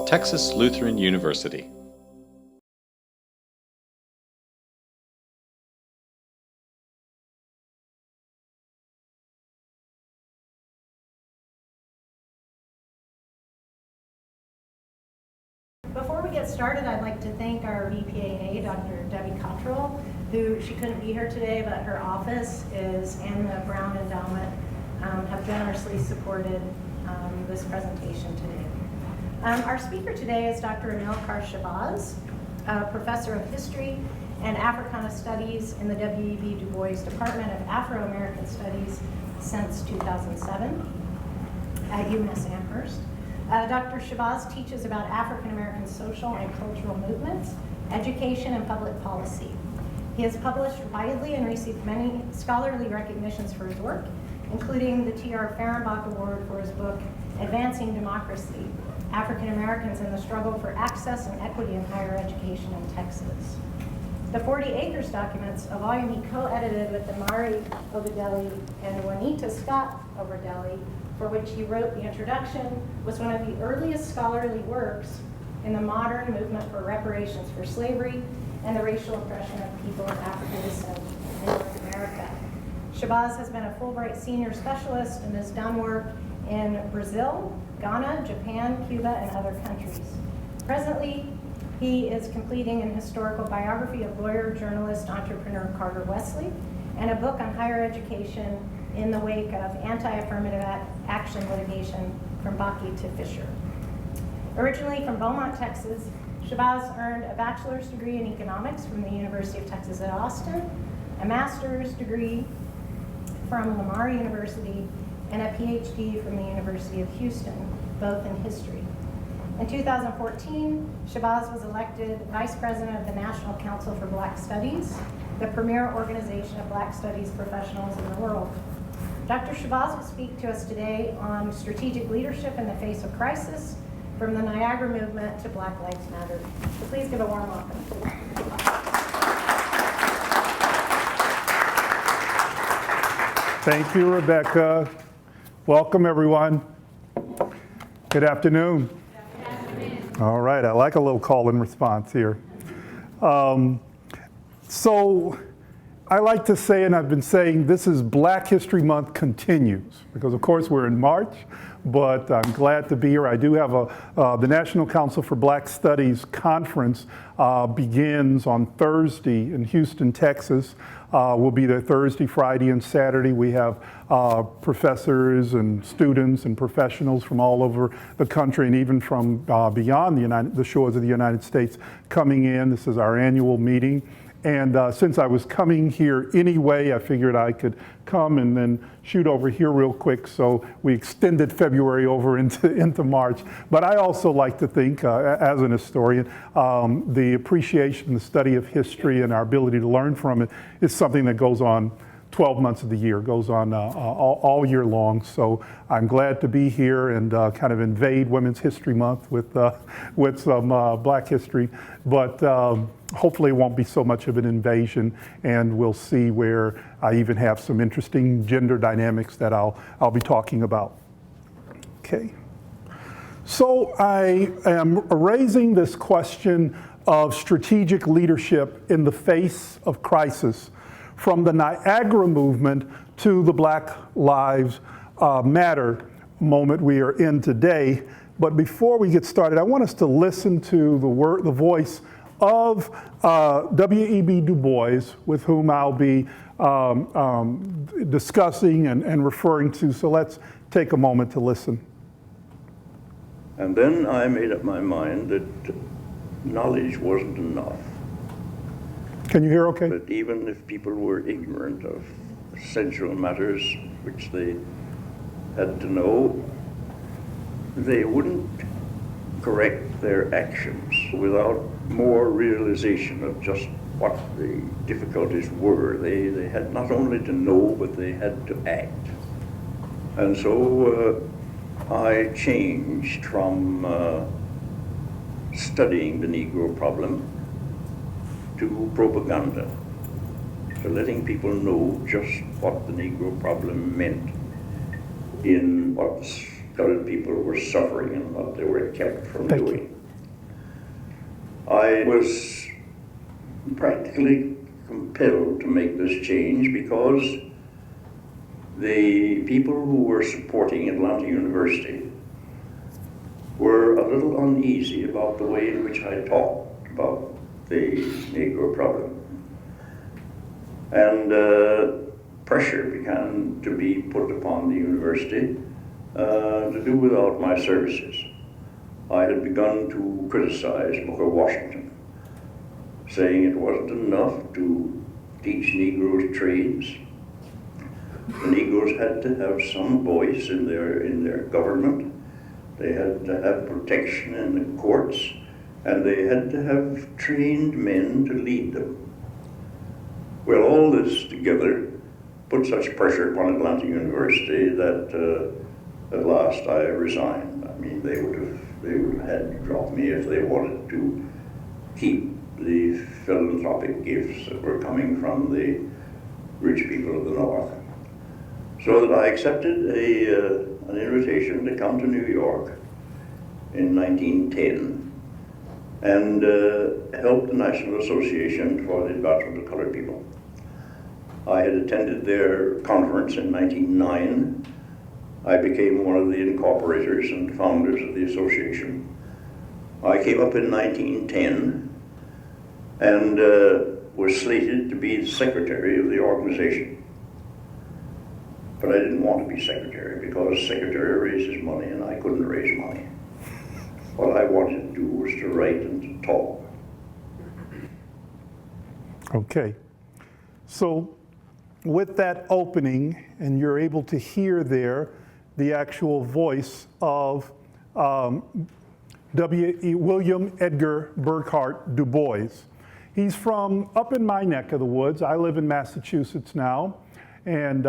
Texas Lutheran University. Before we get started, I'd like to thank our VPAA, Dr. Debbie Cottrell, who she couldn't be here today, but her office and the Brown Endowment have generously supported this presentation today. Our speaker today is Dr. Amilcar Shabazz, Professor of History and Africana Studies in the W.E.B. Du Bois Department of Afro-American Studies since 2007 at UMass Amherst. Dr. Shabazz teaches about African-American social and cultural movements, education, and public policy. He has published widely and received many scholarly recognitions for his work, including the T.R. Fehrenbach Award for his book, Advancing Democracy, African-Americans in the Struggle for Access and Equity in Higher Education in Texas. The 40 Acres documents, a volume he co-edited with Damari Obadeli and Juanita Scott Obadeli, for which he wrote the introduction, was one of the earliest scholarly works in the modern movement for reparations for slavery and the racial oppression of people of African descent in North America. Shabazz has been a Fulbright Senior Specialist and has done work in Brazil, Ghana, Japan, Cuba, and other countries. Presently, he is completing an historical biography of lawyer, journalist, entrepreneur Carter Wesley, and a book on higher education in the wake of anti-affirmative action litigation from Bakke to Fisher. Originally from Beaumont, Texas, Shabazz earned a bachelor's degree in economics from the University of Texas at Austin, a master's degree from Lamar University, and a PhD from the University of Houston, both in history. In 2014, Shabazz was elected Vice President of the National Council for Black Studies, the premier organization of Black Studies professionals in the world. Dr. Shabazz will speak to us today on strategic leadership in the face of crisis, from the Niagara Movement to Black Lives Matter. So please give a warm welcome. Thank you, Rebecca. Welcome, everyone. Good afternoon. Good afternoon. All right, I like a little call and response here. So I like to say, and I've been saying, this is Black History Month continues, because of course we're in March, but I'm glad to be here. I do have the National Council for Black Studies conference begins on Thursday in Houston, Texas. We'll be there Thursday, Friday, and Saturday. We have professors and students and professionals from all over the country and even from beyond the shores of the United States coming in. This is our annual meeting. And since I was coming here anyway, I figured I could come and then shoot over here real quick. So we extended February over into March. But I also like to think, as an historian, the appreciation, the study of history and our ability to learn from it is something that goes on 12 months of the year, goes on all year long. So I'm glad to be here and kind of invade Women's History Month with some Black history. But hopefully it won't be so much of an invasion, and we'll see where I even have some interesting gender dynamics that I'll be talking about. Okay. So I am raising this question of strategic leadership in the face of crisis, from the Niagara Movement to the Black Lives Matter moment we are in today. But before we get started, I want us to listen to the voice of W.E.B. Du Bois, with whom I'll be discussing and referring to. So let's take a moment to listen. And then I made up my mind that knowledge wasn't enough. Can you hear okay? But even if people were ignorant of essential matters which they had to know, they wouldn't correct their actions without more realization of just what the difficulties were. They had not only to know, but they had to act. And so I changed from studying the Negro problem to propaganda, to letting people know just what the Negro problem meant in what colored people were suffering and what they were kept from doing. I was practically compelled to make this change because the people who were supporting Atlanta University were a little uneasy about the way in which I talked about the Negro problem. And pressure began to be put upon the university to do without my services. I had begun to criticize Booker Washington, saying it wasn't enough to teach Negroes trades. The Negroes had to have some voice in their government. They had to have protection in the courts, and they had to have trained men to lead them. Well, all this together put such pressure upon Atlanta University that at last I resigned. I mean, they would have had to drop me if they wanted to keep the philanthropic gifts that were coming from the rich people of the North. So that I accepted an invitation to come to New York in 1910 and helped the National Association for the Advancement of Colored People. I had attended their conference in 1909. I became one of the incorporators and founders of the association. I came up in 1910 and was slated to be the secretary of the organization. But I didn't want to be secretary because secretary raises money and I couldn't raise money. What I wanted to do was to write and to talk. Okay. So with that opening, and you're able to hear there the actual voice of William Edgar Burghardt Du Bois. He's from up in my neck of the woods. I live in Massachusetts now, and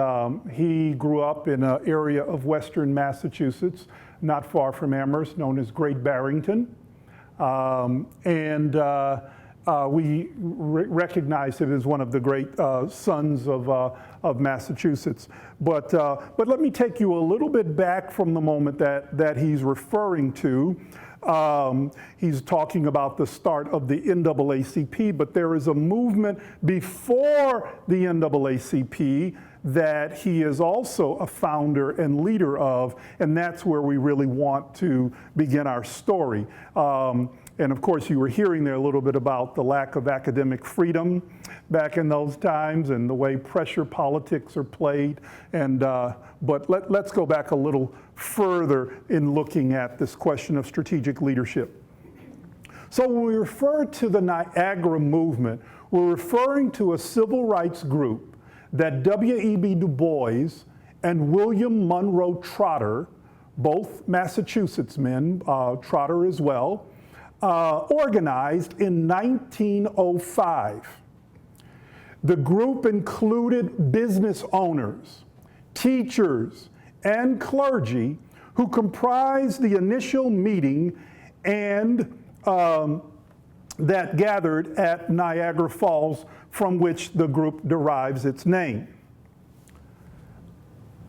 he grew up in an area of western Massachusetts, not far from Amherst, known as Great Barrington. We recognize him as one of the great sons of Massachusetts. But let me take you a little bit back from the moment that he's referring to. He's talking about the start of the NAACP, but there is a movement before the NAACP that he is also a founder and leader of, and that's where we really want to begin our story. And of course, you were hearing there a little bit about the lack of academic freedom back in those times and the way pressure politics are played. But let's go back a little further in looking at this question of strategic leadership. So when we refer to the Niagara Movement, we're referring to a civil rights group that W.E.B. Du Bois and William Monroe Trotter, both Massachusetts men, Trotter as well, organized in 1905. The group included business owners, teachers, and clergy who comprised the initial meeting and that gathered at Niagara Falls, from which the group derives its name.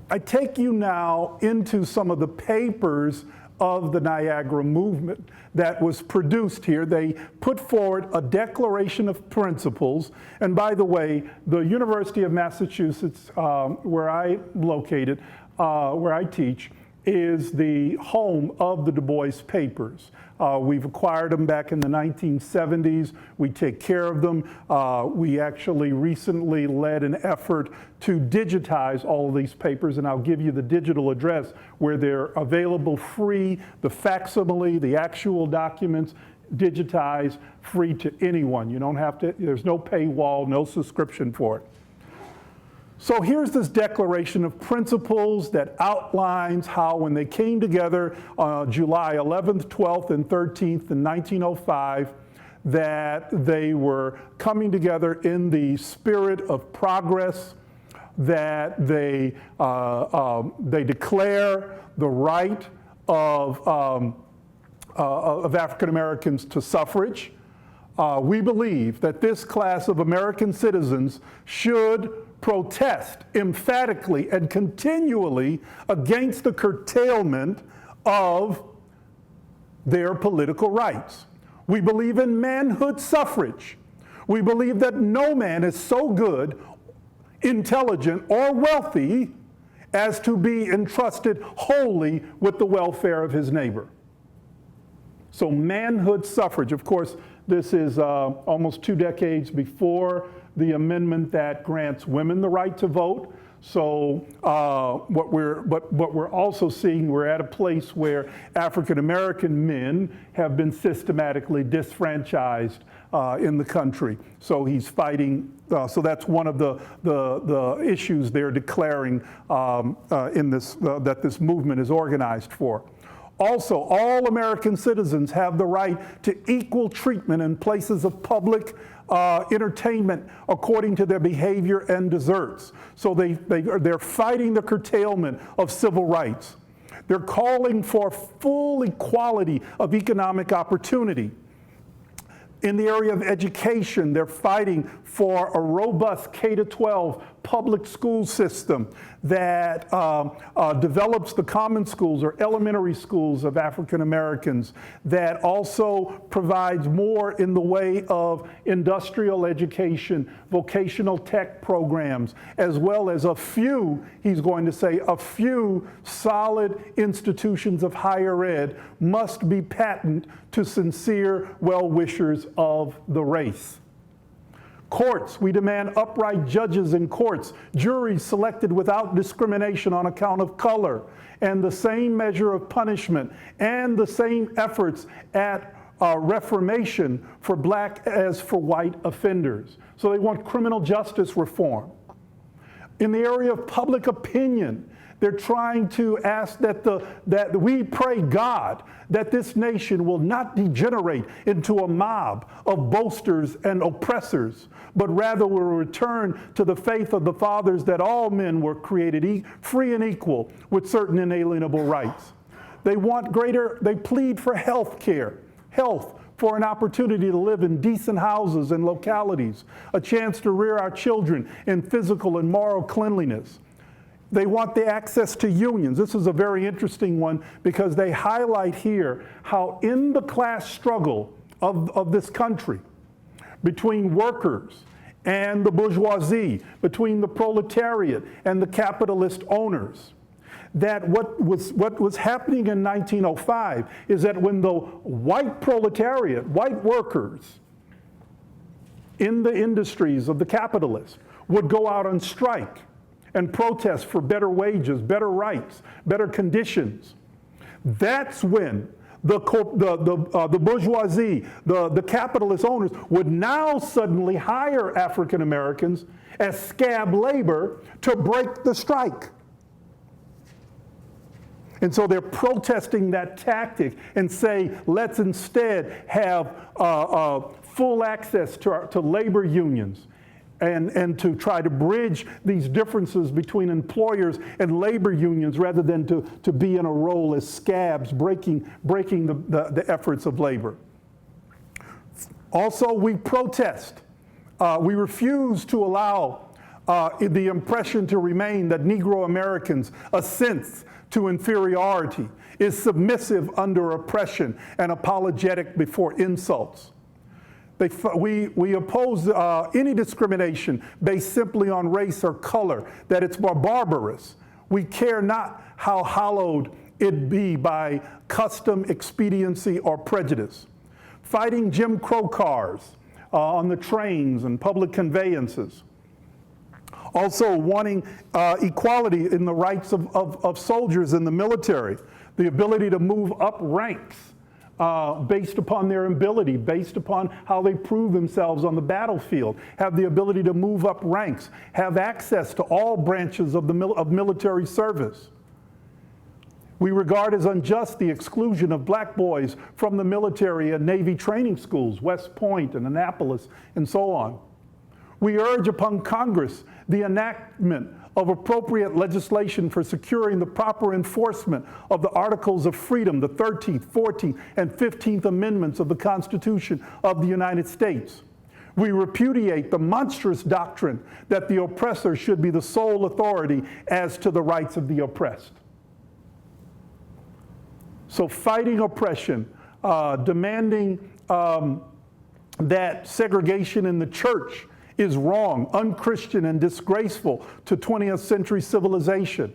I take you now into some of the papers of the Niagara Movement that was produced here. They put forward a declaration of principles. And by the way, the University of Massachusetts, where I located, where I teach, is the home of the Du Bois papers. We've acquired them back in the 1970s. We take care of them. We actually recently led an effort to digitize all of these papers, and I'll give you the digital address where they're available free, the facsimile, the actual documents, digitized, free to anyone. You don't have to, there's no paywall, no subscription for it. So here's this declaration of principles that outlines how when they came together July 11th, 12th, and 13th in 1905, that they were coming together in the spirit of progress, that they declare the right of African Americans to suffrage. We believe that this class of American citizens should protest emphatically and continually against the curtailment of their political rights. We believe in manhood suffrage. We believe that no man is so good, intelligent, or wealthy as to be entrusted wholly with the welfare of his neighbor. So manhood suffrage, of course, this is almost 2 decades before the amendment that grants women the right to vote. So what we're also seeing, we're at a place where African-American men have been systematically disfranchised in the country. So he's fighting, so that's one of the issues they're declaring in this, that this movement is organized for. Also, all American citizens have the right to equal treatment in places of public entertainment according to their behavior and deserts. So they're fighting the curtailment of civil rights. They're calling for full equality of economic opportunity. In the area of education, they're fighting for a robust K-12 public school system that develops the common schools or elementary schools of African Americans, that also provides more in the way of industrial education, vocational tech programs, as well as a few, he's going to say, a few solid institutions of higher ed must be patent to sincere well-wishers of the race. Courts, we demand upright judges in courts, juries selected without discrimination on account of color, and the same measure of punishment and the same efforts at reformation for black as for white offenders. So they want criminal justice reform. In the area of public opinion, they're trying to ask that we pray God that this nation will not degenerate into a mob of boasters and oppressors, but rather will return to the faith of the fathers that all men were created free and equal with certain inalienable rights. They plead for health care, for an opportunity to live in decent houses and localities, a chance to rear our children in physical and moral cleanliness. They want the access to unions. This is a very interesting one because they highlight here how in the class struggle of this country, between workers and the bourgeoisie, between the proletariat and the capitalist owners, that what was happening in 1905 is that when the white proletariat, white workers in the industries of the capitalists would go out on strike and protest for better wages, better rights, better conditions, that's when the bourgeoisie, the capitalist owners would now suddenly hire African Americans as scab labor to break the strike. And so they're protesting that tactic and say, let's instead have full access to labor unions and to try to bridge these differences between employers and labor unions rather than to be in a role as scabs breaking the efforts of labor. Also, we protest. We refuse to allow the impression to remain that Negro Americans assent to inferiority, is submissive under oppression, and apologetic before insults. We oppose any discrimination based simply on race or color, that it's barbarous. We care not how hallowed it be by custom, expediency, or prejudice. Fighting Jim Crow cars on the trains and public conveyances. Also wanting equality in the rights of soldiers in the military, the ability to move up ranks based upon their ability, based upon how they prove themselves on the battlefield, have the ability to move up ranks, have access to all branches of military service. We regard as unjust the exclusion of black boys from the military and Navy training schools, West Point and Annapolis, and so on. We urge upon Congress the enactment of appropriate legislation for securing the proper enforcement of the Articles of Freedom, the 13th, 14th, and 15th Amendments of the Constitution of the United States. We repudiate the monstrous doctrine that the oppressor should be the sole authority as to the rights of the oppressed. So fighting oppression, demanding that segregation in the church is wrong, unchristian, and disgraceful to 20th century civilization.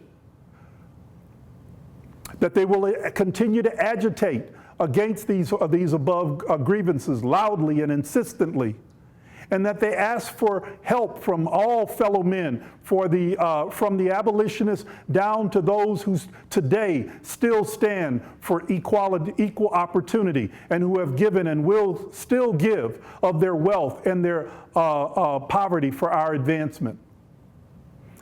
That they will continue to agitate against these above grievances loudly and insistently. And that they ask for help from all fellow men, from the abolitionists down to those who today still stand for equality, equal opportunity, and who have given and will still give of their wealth and their poverty for our advancement.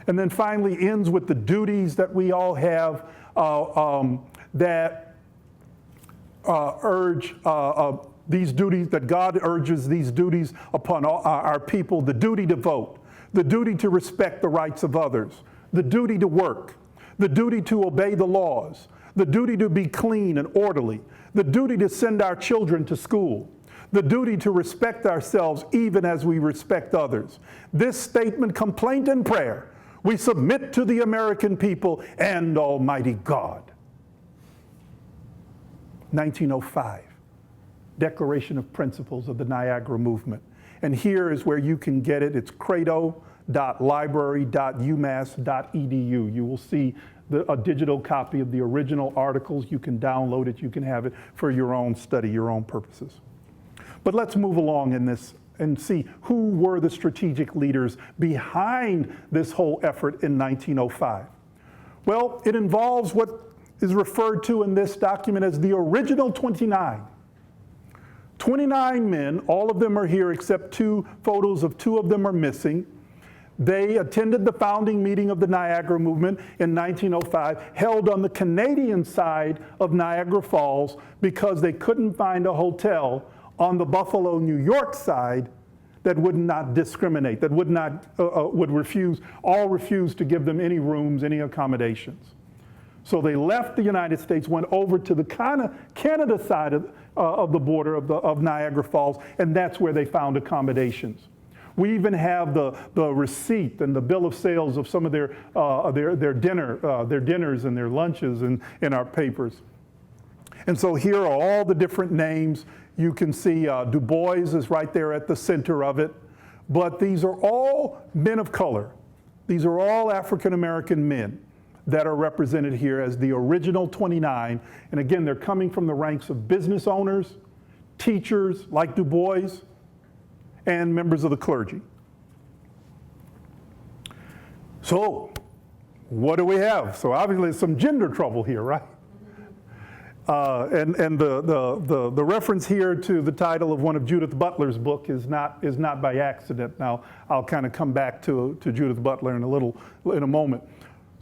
And then finally ends with the duties that we all have that urge these duties, that God urges these duties upon our people: the duty to vote, the duty to respect the rights of others, the duty to work, the duty to obey the laws, the duty to be clean and orderly, the duty to send our children to school, the duty to respect ourselves even as we respect others. This statement, complaint, and prayer we submit to the American people and Almighty God. 1905. Declaration of Principles of the Niagara Movement. And here is where you can get it. It's credo.library.umass.edu. You will see a digital copy of the original articles. You can download it. You can have it for your own study, your own purposes. But let's move along in this and see who were the strategic leaders behind this whole effort in 1905. Well, it involves what is referred to in this document as the original 29. 29 men, all of them are here except two photos of two of them are missing. They attended the founding meeting of the Niagara Movement in 1905, held on the Canadian side of Niagara Falls because they couldn't find a hotel on the Buffalo, New York side that would not discriminate, that would refuse to give them any rooms, any accommodations. So they left the United States, went over to the Canada side of the border of Niagara Falls, and that's where they found accommodations. We even have the receipt and the bill of sales of some of their dinners and their lunches in our papers. And so here are all the different names. You can see Du Bois is right there at the center of it. But these are all men of color. These are all African-American men that are represented here as the original 29. And again, they're coming from the ranks of business owners, teachers like Du Bois, and members of the clergy. So, what do we have? So obviously there's some gender trouble here, right? And the reference here to the title of one of Judith Butler's book is not by accident. Now, I'll kind of come back to Judith Butler in a moment.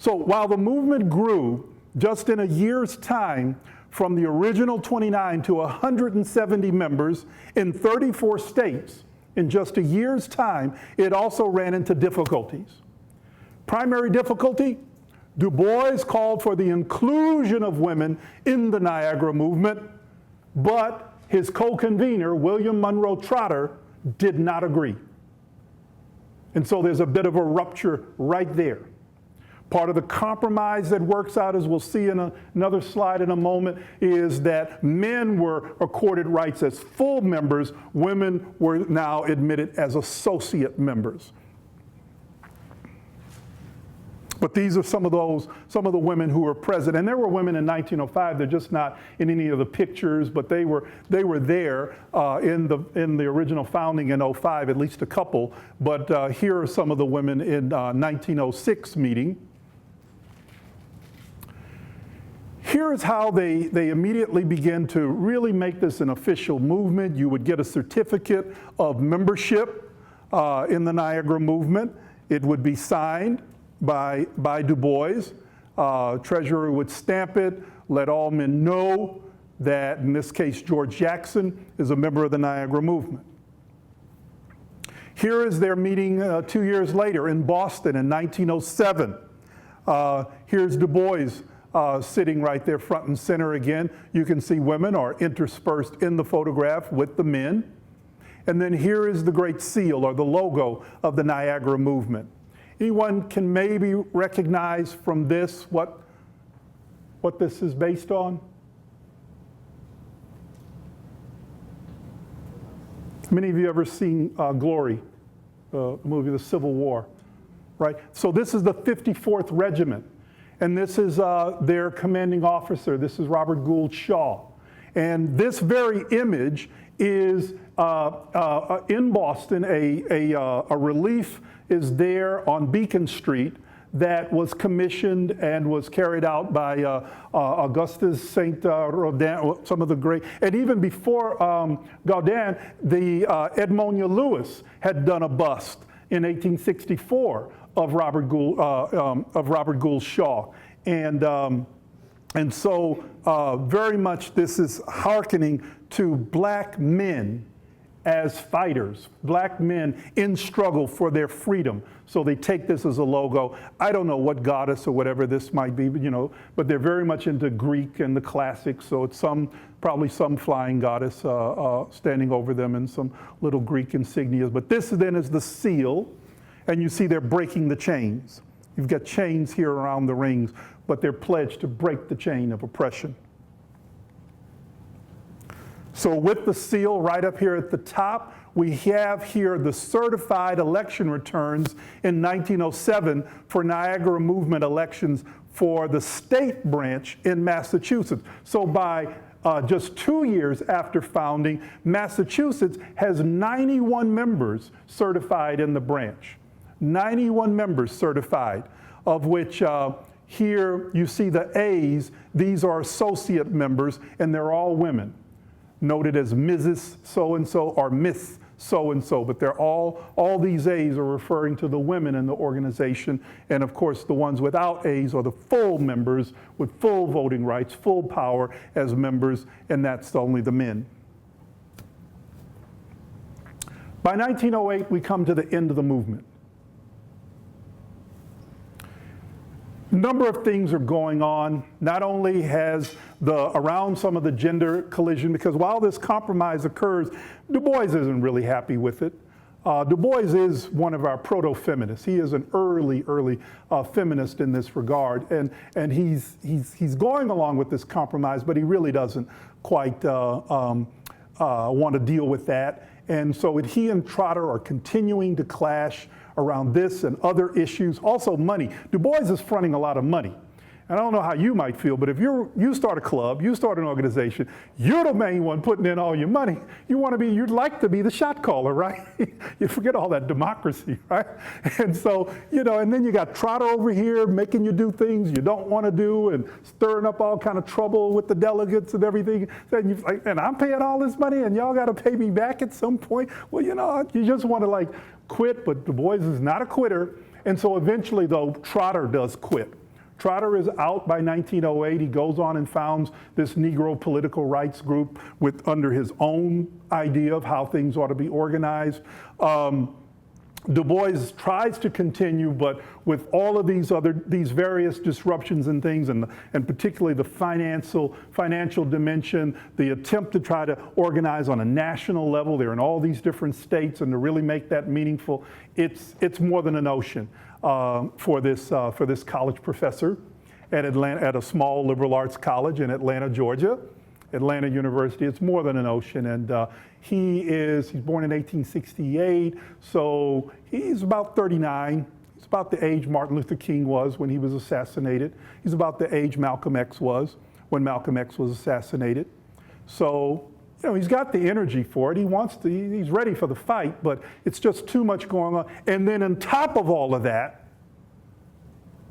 So while the movement grew just in a year's time from the original 29 to 170 members in 34 states, in just a year's time, it also ran into difficulties. Primary difficulty: Du Bois called for the inclusion of women in the Niagara Movement, but his co-convener, William Monroe Trotter, did not agree. And so there's a bit of a rupture right there. Part of the compromise that works out, as we'll see in another slide in a moment, is that men were accorded rights as full members. Women were now admitted as associate members. But these are some of the women who were present. And there were women in 1905. They're just not in any of the pictures, but they were there in the original founding in 05, at least a couple. But here are some of the women in 1906 meeting. Here's how they immediately begin to really make this an official movement. You would get a certificate of membership in the Niagara Movement. It would be signed by Du Bois. Treasurer would stamp it, let all men know that, in this case, George Jackson is a member of the Niagara Movement. Here is their meeting 2 years later in Boston in 1907. Here's Du Bois sitting right there front and center again. You can see women are interspersed in the photograph with the men. And then here is the great seal, or the logo, of the Niagara Movement. Anyone can maybe recognize from this what this is based on? Many of you ever seen Glory, the movie The Civil War, right? So this is the 54th Regiment, and this is their commanding officer. This is Robert Gould Shaw. And this very image is in Boston. A relief is there on Beacon Street that was commissioned and was carried out by Augustus Saint Rodin, some of the great, and even before Gaudin, the Edmonia Lewis had done a bust in 1864 of Robert Gould Shaw, and so very much this is hearkening to black men as fighters, black men in struggle for their freedom. So they take this as a logo. I don't know what goddess or whatever this might be, but, but they're very much into Greek and the classics. So it's probably some flying goddess standing over them and some little Greek insignias. But this then is the seal, and you see they're breaking the chains. You've got chains here around the rings, but they're pledged to break the chain of oppression. So with the seal right up here at the top, we have here the certified election returns in 1907 for Niagara Movement elections for the state branch in Massachusetts. So by just 2 years after founding, Massachusetts has 91 members certified in the branch. 91 members certified, of which here you see the A's. These are associate members, and they're all women, noted as Mrs. So-and-so or Miss So-and-so, but they're all these A's are referring to the women in the organization, and of course the ones without A's are the full members with full voting rights, full power as members, and that's only the men. By 1908, we come to the end of the movement. A number of things are going on. Not only has around some of the gender collision, because while this compromise occurs, Du Bois isn't really happy with it. Du Bois is one of our proto-feminists. He is an early feminist in this regard, and he's going along with this compromise, but he really doesn't quite want to deal with that. And so he and Trotter are continuing to clash around this and other issues. Also money. Du Bois is fronting a lot of money. And I don't know how you might feel, but if you start a club, you start an organization, you're the main one putting in all your money. You'd like to be the shot caller, right? You forget all that democracy, right? And so, and then you got Trotter over here making you do things you don't want to do and stirring up all kind of trouble with the delegates and everything. And I'm paying all this money and y'all got to pay me back at some point. Well, you just want to quit, but Du Bois is not a quitter. And so eventually, though, Trotter does quit. Trotter is out by 1908. He goes on and founds this Negro political rights group under his own idea of how things ought to be organized. Du Bois tries to continue, but with all of these various disruptions and things, and particularly the financial dimension, the attempt to try to organize on a national level. They're in all these different states, and to really make that meaningful, it's more than an ocean for this college professor at a small liberal arts college in Atlanta, Georgia. Atlanta University. It's more than an ocean, and he's born in 1868, so he's about 39. He's about the age Martin Luther King was when he was assassinated. He's about the age Malcolm X was when Malcolm X was assassinated. So, he's got the energy for it. He's ready for the fight, but it's just too much going on. And then on top of all of that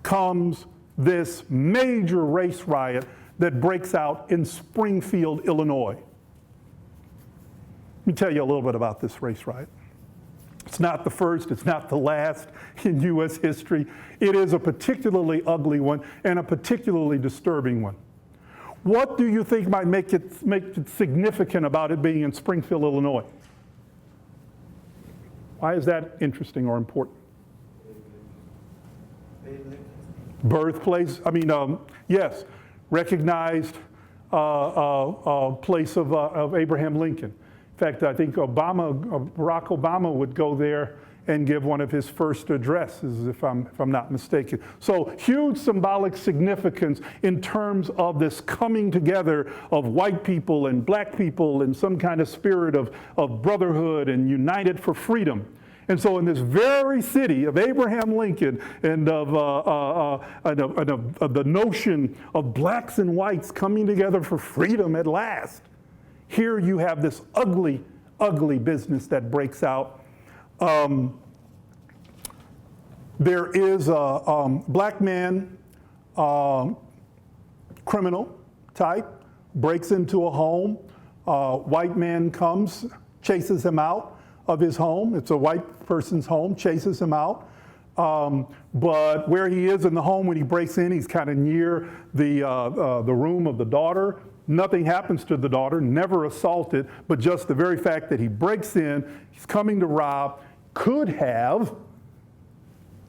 comes this major race riot that breaks out in Springfield, Illinois. Let me tell you a little bit about this race riot. It's not the first, it's not the last in U.S. history. It is a particularly ugly one and a particularly disturbing one. What do you think might make it significant about it being in Springfield, Illinois? Why is that interesting or important? Birthplace, yes. Recognized place of Abraham Lincoln. In fact, I think Barack Obama would go there and give one of his first addresses, if I'm not mistaken. So huge symbolic significance in terms of this coming together of white people and black people in some kind of spirit of brotherhood and united for freedom. And so in this very city of Abraham Lincoln and of the notion of blacks and whites coming together for freedom at last, here you have this ugly, ugly business that breaks out. There is a black man, criminal type, breaks into a home. White man comes, chases him out of his home. It's a white person's home, chases him out. But where he is in the home when he breaks in, he's kind of near the room of the daughter. Nothing happens to the daughter, never assaulted, but just the very fact that he breaks in, he's coming to rob, could have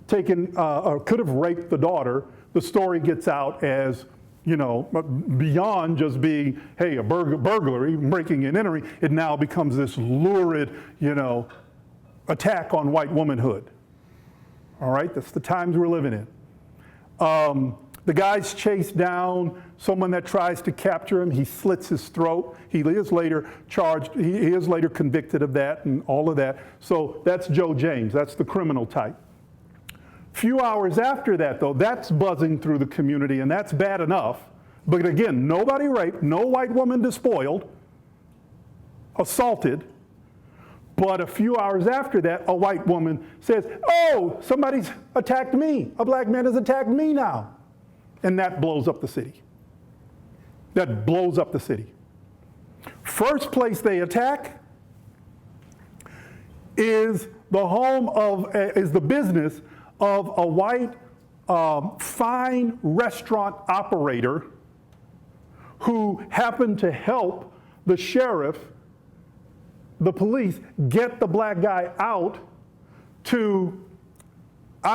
taken, or could have raped the daughter. The story gets out as, you know, beyond just being, hey, a burglary, breaking and entering, it now becomes this lurid, you know, attack on white womanhood. All right, that's the times we're living in. The guy's chased down someone that tries to capture him. He slits his throat. He is later charged. He is later convicted of that and all of that. So that's Joe James. That's the criminal type. Few hours after that, though, that's buzzing through the community, and that's bad enough. But again, nobody raped, no white woman despoiled, assaulted. But a few hours after that, a white woman says, oh, somebody's attacked me. A black man has attacked me now. And that blows up the city. That blows up the city. First place they attack is the business of a white fine restaurant operator who happened to help the sheriff, the police, get the black guy out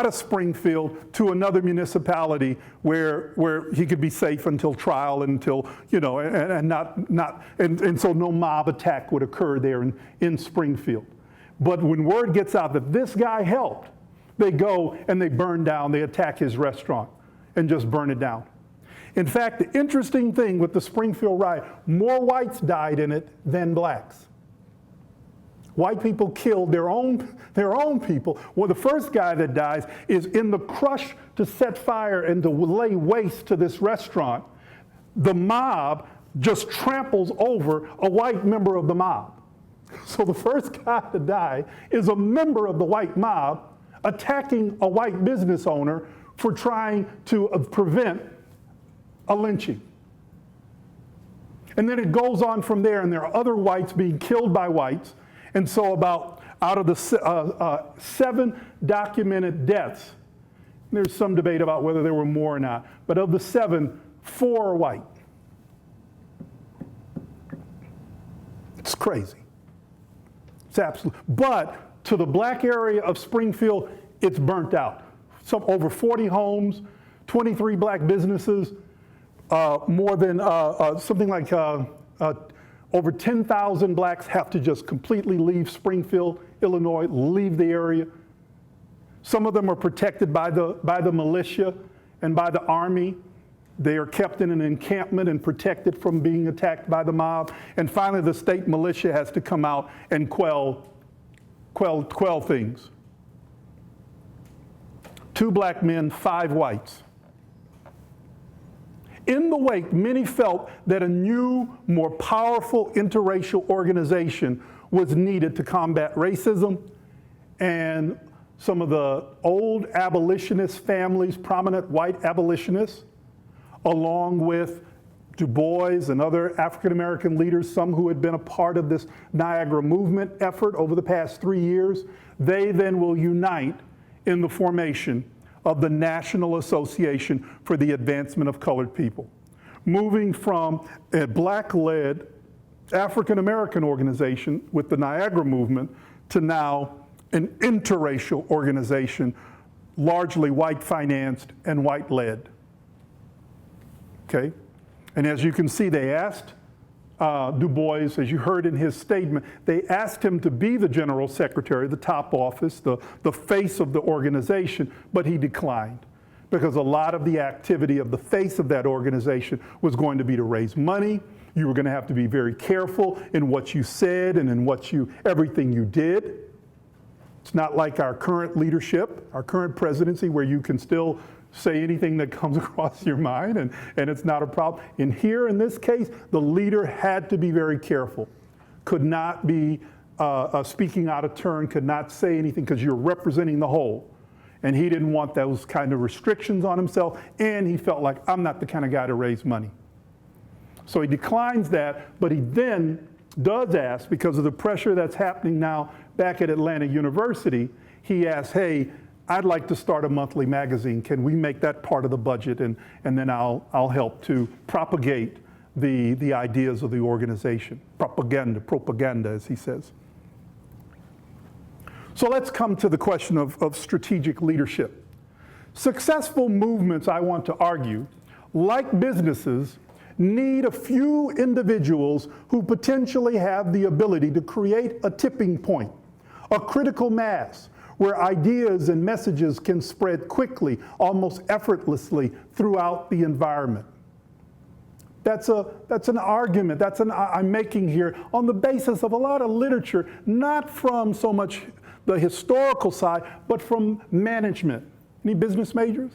of Springfield to another municipality where he could be safe until trial, until, you know, and so no mob attack would occur there in Springfield. But when word gets out that this guy helped, they go and they burn down, they attack his restaurant and just burn it down. In fact, the interesting thing with the Springfield riot, more whites died in it than blacks. White people killed their own people. Well, the first guy that dies is in the crush to set fire and to lay waste to this restaurant. The mob just tramples over a white member of the mob. So the first guy to die is a member of the white mob attacking a white business owner for trying to prevent a lynching. And then it goes on from there, and there are other whites being killed by whites. And so out of the 7 documented deaths, there's some debate about whether there were more or not, but of the 7, 4 are white. It's crazy. It's absolute. But to the black area of Springfield, it's burnt out. Over 40 homes, 23 black businesses, more than something like over 10,000 blacks have to just completely leave Springfield, Illinois, leave the area. Some of them are protected by the militia and by the army. They are kept in an encampment and protected from being attacked by the mob. And finally, the state militia has to come out and quell things. 2 black men, 5 whites. In the wake, many felt that a new, more powerful interracial organization was needed to combat racism, and some of the old abolitionist families, prominent white abolitionists, along with Du Bois and other African-American leaders, some who had been a part of this Niagara Movement effort over the past 3 years, they then will unite in the formation of the National Association for the Advancement of Colored People, moving from a black-led African-American organization with the Niagara Movement to now an interracial organization, largely white-financed and white-led. Okay? And as you can see, they asked Du Bois, as you heard in his statement, they asked him to be the general secretary, the top office, the face of the organization, but he declined because a lot of the activity of the face of that organization was going to be to raise money. You were going to have to be very careful in what you said and in everything you did. It's not like our current leadership, our current presidency, where you can still say anything that comes across your mind and it's not a problem. And here, in this case, the leader had to be very careful. Could not be speaking out of turn, could not say anything because you're representing the whole. And he didn't want those kind of restrictions on himself, and he felt like, I'm not the kind of guy to raise money. So he declines that, but he then does ask, because of the pressure that's happening now back at Atlanta University, he asks, hey, I'd like to start a monthly magazine. Can we make that part of the budget? And then I'll help to propagate the ideas of the organization. Propaganda, as he says. So let's come to the question of strategic leadership. Successful movements, I want to argue, like businesses, need a few individuals who potentially have the ability to create a tipping point, a critical mass, where ideas and messages can spread quickly, almost effortlessly throughout the environment. That's an argument I'm making here on the basis of a lot of literature, not from so much the historical side, but from management. Any business majors?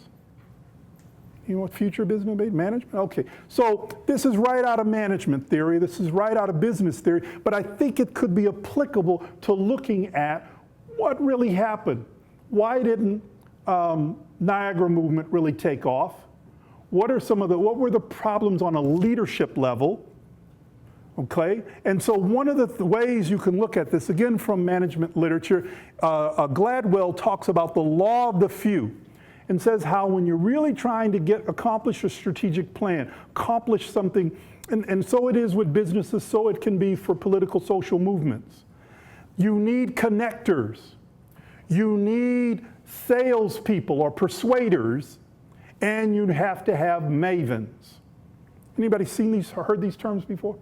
You know what future business management? Okay, so this is right out of management theory, this is right out of business theory, but I think it could be applicable to looking at what really happened. Why didn't Niagara Movement really take off? What were the problems on a leadership level? Okay, and so one of the ways you can look at this, again from management literature, Gladwell talks about the law of the few and says how when you're really trying to accomplish a strategic plan, accomplish something, and so it is with businesses, so it can be for political social movements. You need connectors. You need salespeople or persuaders, and you have to have mavens. Anybody heard these terms before?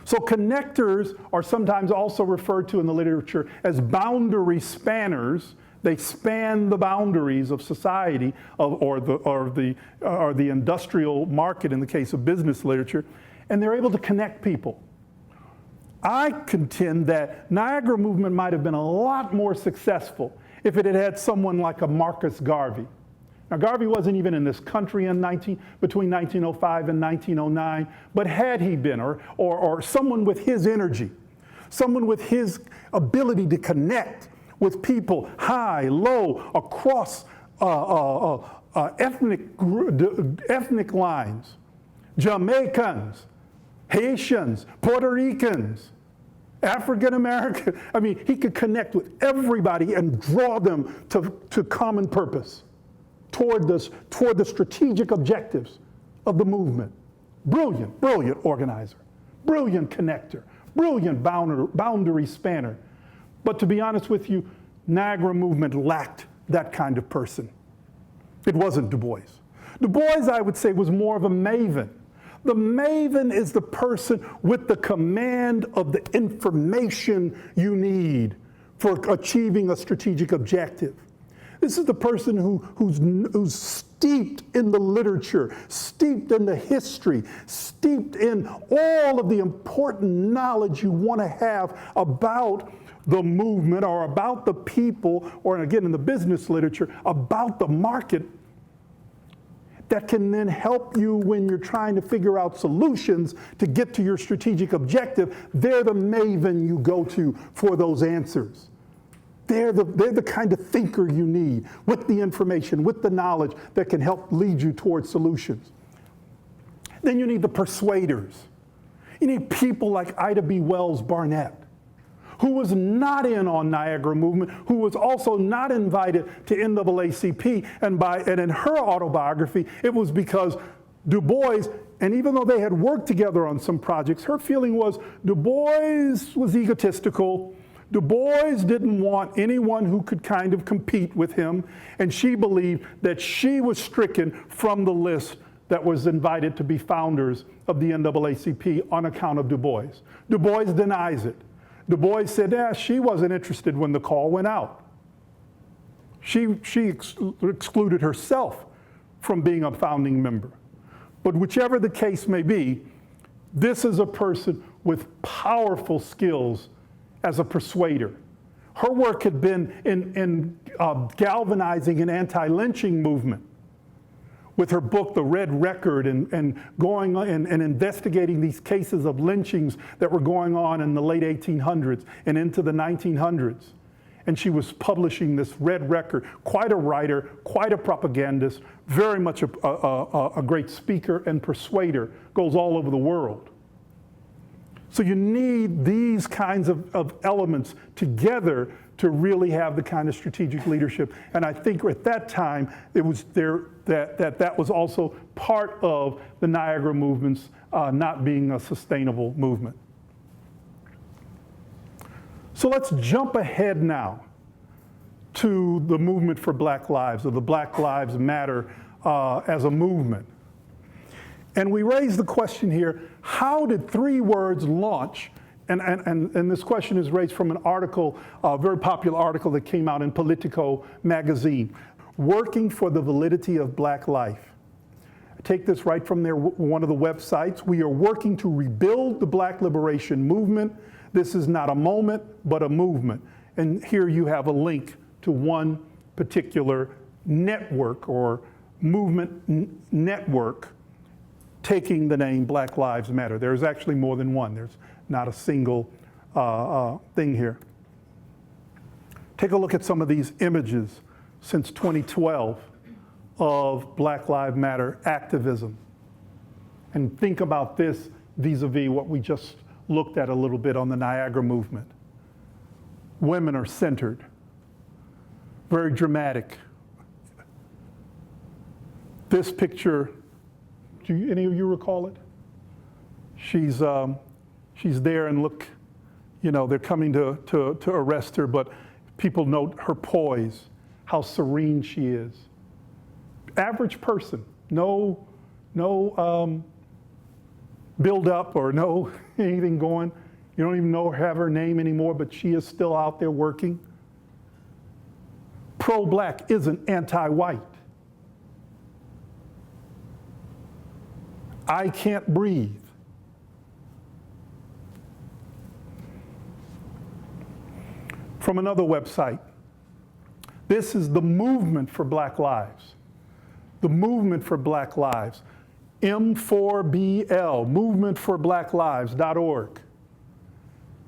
So connectors are sometimes also referred to in the literature as boundary spanners. They span the boundaries of society or the industrial market in the case of business literature, and they're able to connect people. I contend that Niagara Movement might have been a lot more successful if it had had someone like a Marcus Garvey. Now, Garvey wasn't even in this country between 1905 and 1909, but had he been, or someone with his energy, someone with his ability to connect with people high, low, across ethnic lines, Jamaicans, Haitians, Puerto Ricans, African American. I mean, he could connect with everybody and draw them to common purpose toward the strategic objectives of the movement. Brilliant organizer, brilliant connector, brilliant boundary spanner. But to be honest with you, Niagara Movement lacked that kind of person. It wasn't Du Bois. Du Bois, I would say, was more of a maven. The maven is the person with the command of the information you need for achieving a strategic objective. This is the person who's steeped in the literature, steeped in the history, steeped in all of the important knowledge you want to have about the movement or about the people, or again in the business literature, about the market, that can then help you when you're trying to figure out solutions to get to your strategic objective. They're the maven you go to for those answers. They're the kind of thinker you need with the information, with the knowledge that can help lead you towards solutions. Then you need the persuaders. You need people like Ida B. Wells Barnett, who was not in on Niagara Movement, who was also not invited to NAACP, and in her autobiography, it was because Du Bois, and even though they had worked together on some projects, her feeling was Du Bois was egotistical. Du Bois didn't want anyone who could kind of compete with him, and she believed that she was stricken from the list that was invited to be founders of the NAACP on account of Du Bois. Du Bois denies it. Du Bois said, she wasn't interested when the call went out. She excluded herself from being a founding member. But whichever the case may be, this is a person with powerful skills as a persuader. Her work had been in galvanizing an anti-lynching movement with her book, The Red Record, and going and investigating these cases of lynchings that were going on in the late 1800s and into the 1900s. And she was publishing this Red Record, quite a writer, quite a propagandist, very much a great speaker and persuader, goes all over the world. So you need these kinds of elements together to really have the kind of strategic leadership. And I think at that time, it was there that was also part of the Niagara movement's not being a sustainable movement. So let's jump ahead now to the movement for Black Lives, or the Black Lives Matter as a movement. And we raise the question here, how did three words launch? And this question is raised from an article, a very popular article that came out in Politico magazine, Working for the Validity of Black Life. I take this right from one of the websites. We are working to rebuild the Black liberation movement. This is not a moment, but a movement. And here you have a link to one particular network or movement network taking the name Black Lives Matter. There's actually more than one. There's not a single thing here. Take a look at some of these images since 2012 of Black Lives Matter activism. And think about this vis-a-vis what we just looked at a little bit on the Niagara movement. Women are centered, very dramatic. This picture, do any of you recall it? She's there and look, they're coming to arrest her, but people note her poise, how serene she is. Average person, no build up or no anything going. You don't even have her name anymore, but she is still out there working. Pro-black isn't anti-white. I can't breathe. From another website, this is the movement for Black Lives. The movement for Black Lives. M4BL, movementforblacklives.org.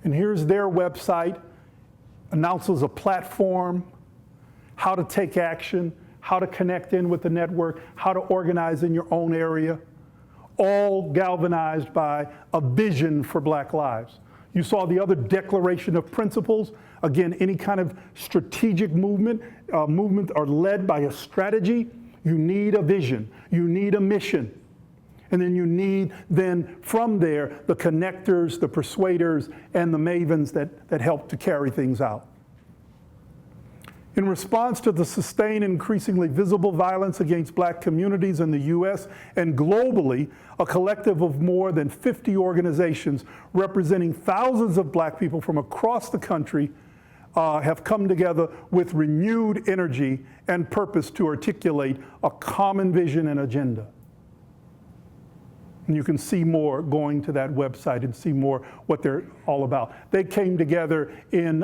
And here's their website, announces a platform, how to take action, how to connect in with the network, how to organize in your own area, all galvanized by a vision for Black lives. You saw the other declaration of principles. Again, any kind of strategic movement are led by a strategy. You need a vision, you need a mission. And then you need, from there, the connectors, the persuaders, and the mavens that help to carry things out. In response to the sustained and increasingly visible violence against black communities in the U.S. and globally, a collective of more than 50 organizations representing thousands of black people from across the country have come together with renewed energy and purpose to articulate a common vision and agenda. And you can see more going to that website and see more what they're all about. They came together in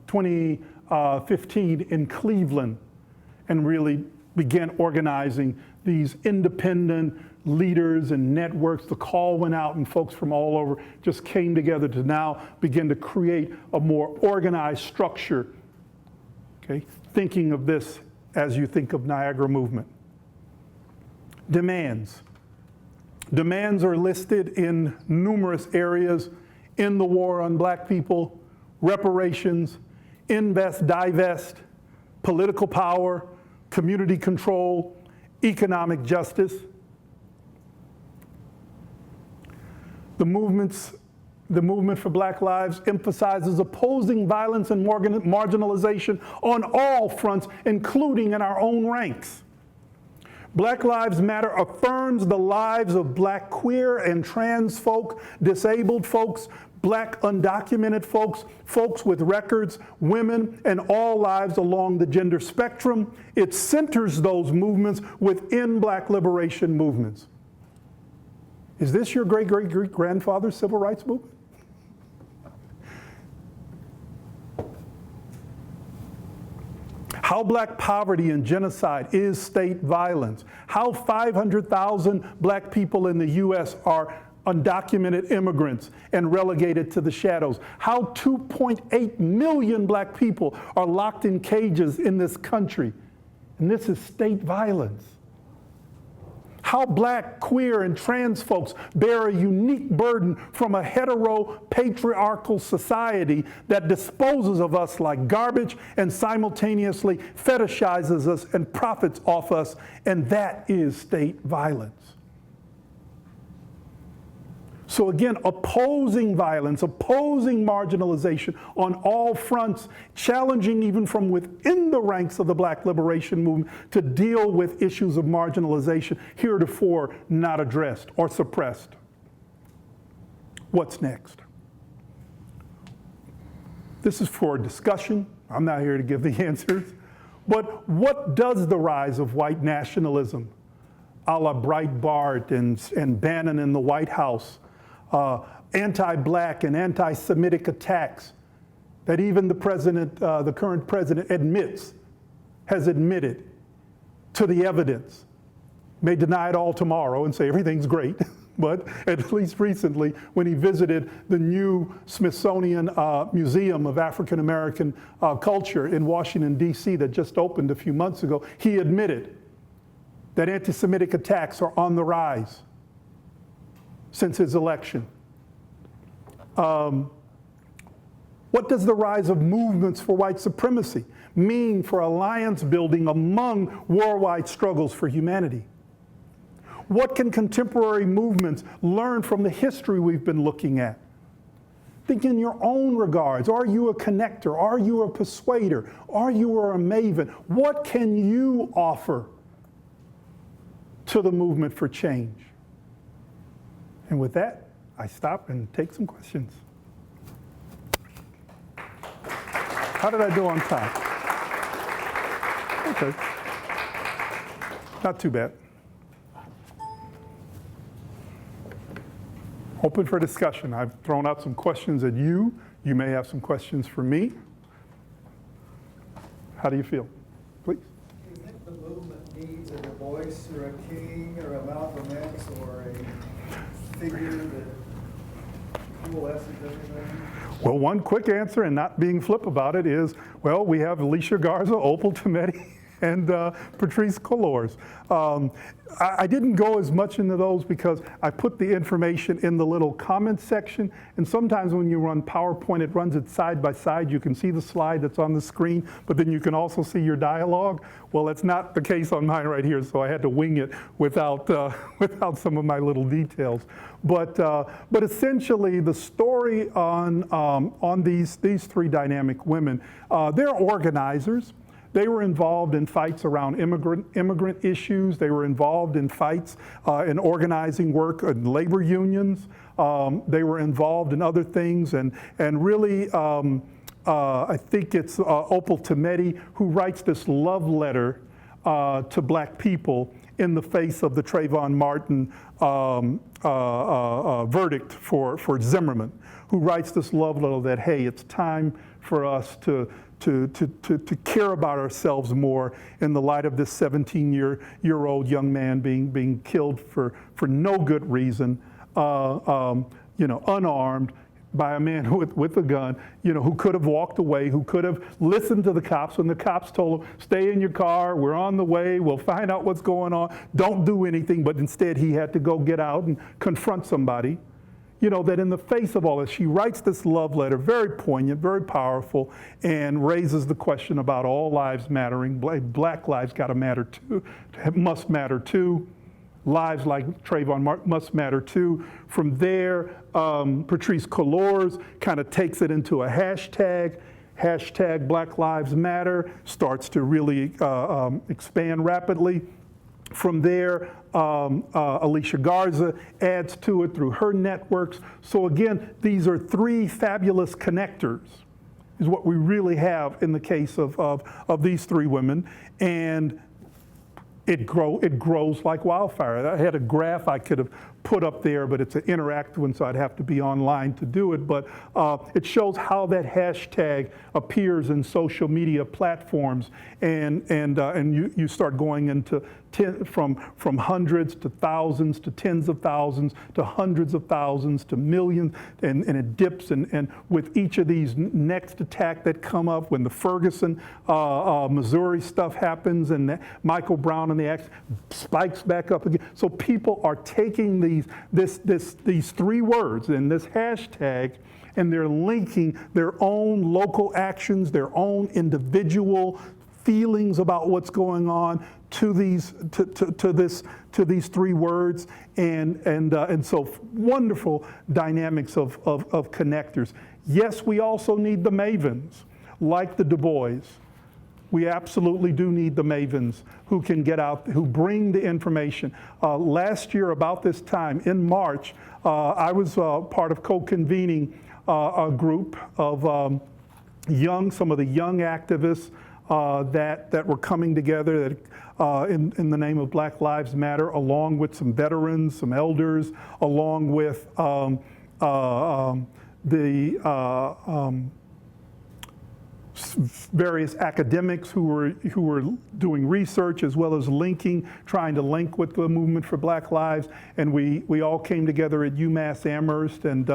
2015 in Cleveland and really began organizing these independent leaders and networks. The call went out and folks from all over just came together to now begin to create a more organized structure. Okay, thinking of this as you think of Niagara Movement. Demands. Demands are listed in numerous areas in the war on black people: reparations, invest, divest, political power, community control, economic justice. The movement for Black Lives emphasizes opposing violence and marginalization on all fronts, including in our own ranks. Black Lives Matter affirms the lives of black queer and trans folk, disabled folks, black undocumented folks, folks with records, women, and all lives along the gender spectrum. It centers those movements within black liberation movements. Is this your great-great-great-grandfather's civil rights movement? How black poverty and genocide is state violence. How 500,000 black people in the U.S. are undocumented immigrants and relegated to the shadows. How 2.8 million black people are locked in cages in this country. And this is state violence. How black, queer, and trans folks bear a unique burden from a hetero-patriarchal society that disposes of us like garbage and simultaneously fetishizes us and profits off us, and that is state violence. So again, opposing violence, opposing marginalization on all fronts, challenging even from within the ranks of the black liberation movement to deal with issues of marginalization heretofore not addressed or suppressed. What's next? This is for discussion. I'm not here to give the answers. But what does the rise of white nationalism, a la Breitbart and Bannon in the White House, anti-black and anti-Semitic attacks that even the president, the current president has admitted to the evidence, may deny it all tomorrow and say everything's great, but at least recently when he visited the new Smithsonian Museum of African-American Culture in Washington, D.C. that just opened a few months ago, he admitted that anti-Semitic attacks are on the rise since his election. What does the rise of movements for white supremacy mean for alliance building among worldwide struggles for humanity? What can contemporary movements learn from the history we've been looking at? Think in your own regards. Are you a connector? Are you a persuader? Are you a maven? What can you offer to the movement for change? And with that, I stop and take some questions. How did I do on time? Okay. Not too bad. Open for discussion. I've thrown out some questions at you. You may have some questions for me. How do you feel? Please. Do you think the movement needs a Du Bois or a King or a Malcolm X or a figure that coalesces everything? Well, one quick answer, and not being flip about it, is, well, we have Alicia Garza, Opal Tometi, and Patrisse Cullors. I didn't go as much into those because I put the information in the little comment section, and sometimes when you run PowerPoint, it runs it side by side. You can see the slide that's on the screen, but then you can also see your dialogue. Well, that's not the case on mine right here, so I had to wing it without some of my little details. But essentially, the story on these three dynamic women, they're organizers. They were involved in fights around immigrant issues. They were involved in fights in organizing work in labor unions. They were involved in other things, and really, I think it's Opal Tometi who writes this love letter to black people in the face of the Trayvon Martin verdict for Zimmerman, who writes this love letter that, hey, it's time for us to care about ourselves more in the light of this 17-year-old young man being killed for no good reason, unarmed by a man with a gun, who could have walked away, who could have listened to the cops when the cops told him, stay in your car, we're on the way, we'll find out what's going on, don't do anything, but instead he had to go get out and confront somebody. That in the face of all this, she writes this love letter, very poignant, very powerful, and raises the question about all lives mattering. Black lives gotta matter too, must matter too. Lives like Trayvon Martin must matter too. From there, Patrisse Cullors kind of takes it into a hashtag Black Lives Matter, starts to really expand rapidly. From there, Alicia Garza adds to it through her networks. So again, these are three fabulous connectors, is what we really have in the case of these three women. And it grows like wildfire. I had a graph I could have put up there, but it's an interactive one, so I'd have to be online to do it. But it shows how that hashtag appears in social media platforms, and you start going into from hundreds to thousands to tens of thousands to hundreds of thousands to millions, and it dips. And with each of these next attack that come up, when the Ferguson, Missouri stuff happens, and the Michael Brown and the axe spikes back up again. So people are taking these three words and this hashtag, and they're linking their own local actions, their own individual feelings about what's going on to these three words, and so wonderful dynamics of connectors. Yes, we also need the mavens like the Du Bois. We absolutely do need the mavens who can get out, who bring the information. Last year, about this time, in March, I was part of co-convening a group of some of the young activists that were coming together in the name of Black Lives Matter, along with some veterans, some elders, along with various academics who were doing research, as well as trying to link with the movement for Black Lives. And we all came together at UMass Amherst and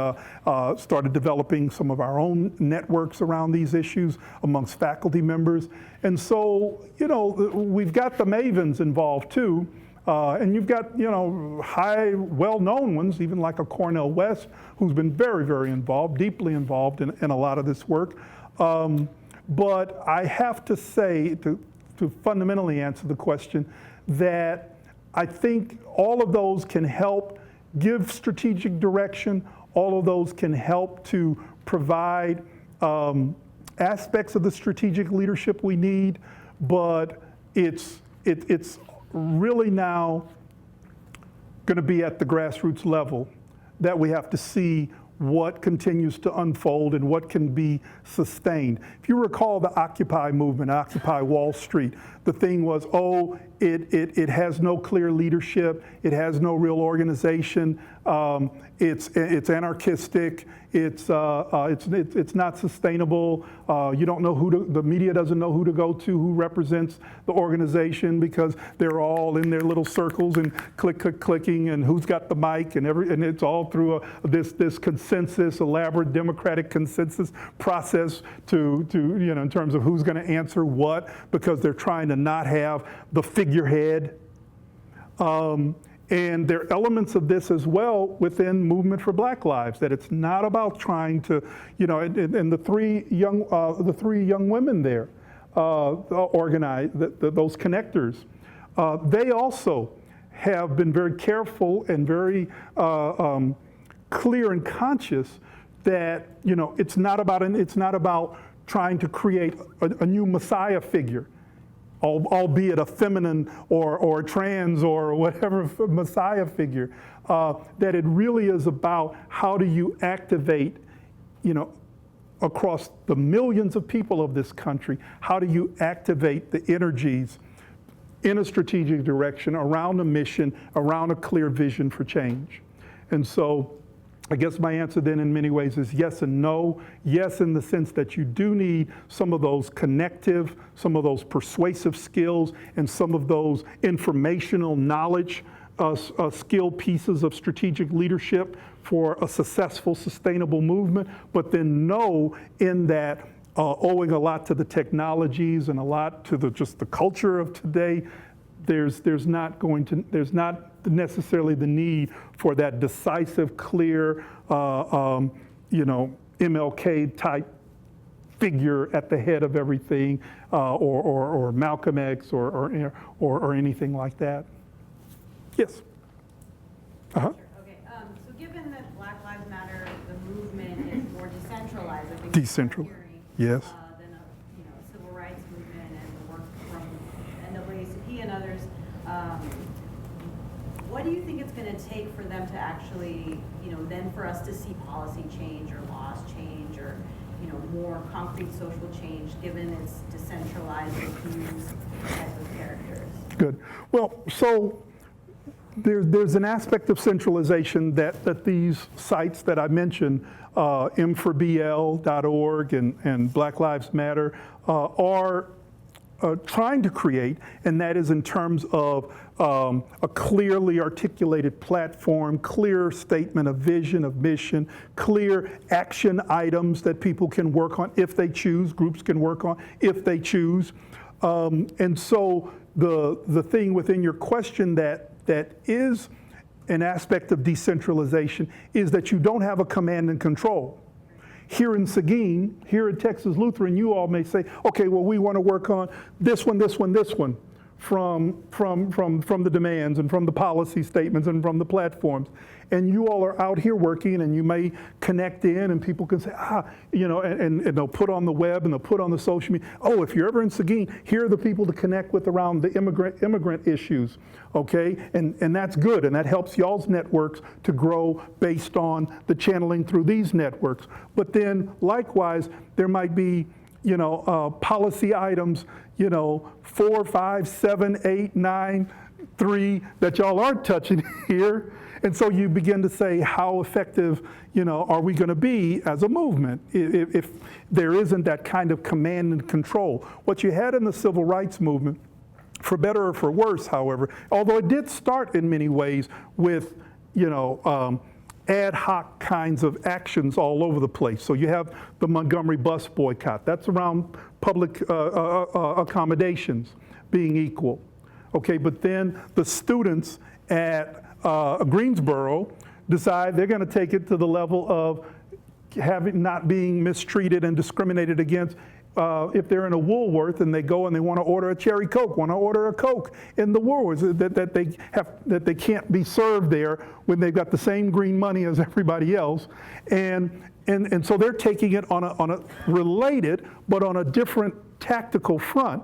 started developing some of our own networks around these issues amongst faculty members. And so, we've got the mavens involved too. And you've got, high, well-known ones, even like a Cornel West, who's been very, very involved, deeply involved in a lot of this work. But I have to say, to fundamentally answer the question, that I think all of those can help give strategic direction. All of those can help to provide aspects of the strategic leadership we need. But it's really now going to be at the grassroots level that we have to see what continues to unfold and what can be sustained. If you recall the Occupy movement, Occupy Wall Street, the thing was, it has no clear leadership, it has no real organization, it's anarchistic, it's not sustainable. You don't know the media doesn't know who to go to, who represents the organization, because they're all in their little circles and clicking, and who's got the mic, and it's all through this consensus, elaborate democratic consensus process to in terms of who's going to answer what, because they're trying to not have the figurehead. And there are elements of this as well within Movement for Black Lives, that it's not about trying to, and the three young women there organize those connectors. They also have been very careful and very clear and conscious that it's not about trying to create a new Messiah figure, albeit a feminine or trans or whatever Messiah figure, that it really is about how do you activate, across the millions of people of this country, how do you activate the energies in a strategic direction, around a mission, around a clear vision for change. And so I guess my answer then in many ways is yes and no. Yes, in the sense that you do need some of those connective, some of those persuasive skills, and some of those informational knowledge skill pieces of strategic leadership for a successful, sustainable movement. But then no, in that owing a lot to the technologies and a lot to just the culture of today, there's not necessarily the need for that decisive, clear, MLK type figure at the head of everything, or Malcolm X, or anything like that. Yes. Uh-huh. Okay. So given that Black Lives Matter, the movement is more decentralized, I think Decentralized. Yes. Yes. Than a civil rights movement and the work from NAACP and others. do you think it's going to take for them to actually, then for us to see policy change or laws change or, more concrete social change, given it's decentralized diffuse type of characters? Good. Well, so there's an aspect of centralization that these sites that I mentioned, m4bl.org and Black Lives Matter, are trying to create, and that is in terms of a clearly articulated platform, clear statement of vision, of mission, clear action items that people can work on if they choose, groups can work on if they choose. And so the thing within your question that is an aspect of decentralization is that you don't have a command and control. Here in Seguin, here at Texas Lutheran, you all may say, okay, well, we want to work on this one, from the demands and from the policy statements and from the platforms. And you all are out here working, and you may connect in, and people can say, and they'll put on the web and they'll put on the social media, oh, if you're ever in Seguin, here are the people to connect with around the immigrant issues, okay? And that's good, and that helps y'all's networks to grow based on the channeling through these networks. But then, likewise, there might be policy items, 4, 5, 7, 8, 9, 3 that y'all aren't touching here. And so you begin to say, how effective, are we going to be as a movement if there isn't that kind of command and control? What you had in the civil rights movement, for better or for worse, however, although it did start in many ways with, ad hoc kinds of actions all over the place. So you have the Montgomery bus boycott. That's around public accommodations being equal. Okay, but then the students at Greensboro decide they're going to take it to the level of not being mistreated and discriminated against if they're in a Woolworth and they go and they want to order a cherry Coke, want to order a Coke in the Woolworths, that they can't be served there when they've got the same green money as everybody else, and so they're taking it on a related but on a different tactical front.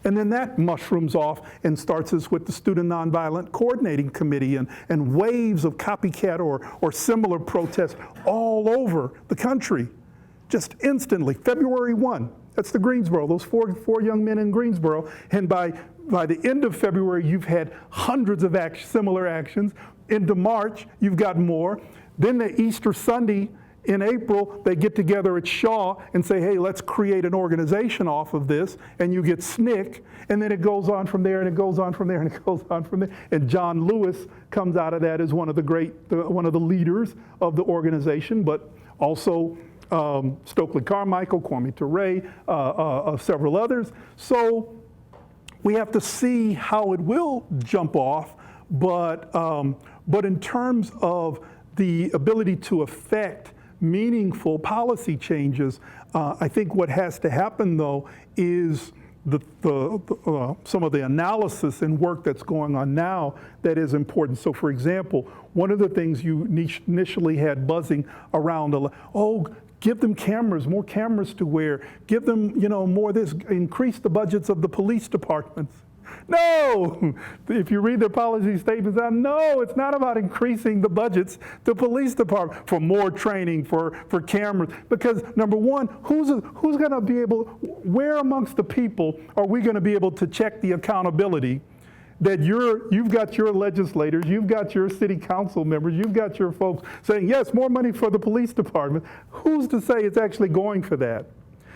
And then that mushrooms off and starts us with the Student Nonviolent Coordinating Committee and waves of copycat or similar protests all over the country. Just instantly, February 1, that's the Greensboro, those four young men in Greensboro. And by the end of February, you've had hundreds of similar actions. Into March, you've got more. Then the Easter Sunday in April, they get together at Shaw and say, hey, let's create an organization off of this, and you get SNCC, and then it goes on from there, and it goes on from there, and it goes on from there. And John Lewis comes out of that as one of the leaders of the organization, but also Stokely Carmichael, Kwame Ture, several others. So we have to see how it will jump off, but in terms of the ability to affect meaningful policy changes, I think what has to happen, though, is some of the analysis and work that's going on now that is important. So, for example, one of the things you initially had buzzing around, give them cameras, more cameras to wear, give them, more this, increase the budgets of the police departments. No, if you read their policy statements, no, it's not about increasing the budgets to police department for more training, for cameras. Because number one, who's going to be able, where amongst the people are we going to be able to check the accountability that you've got your legislators, you've got your city council members, you've got your folks saying, yes, more money for the police department. Who's to say it's actually going for that?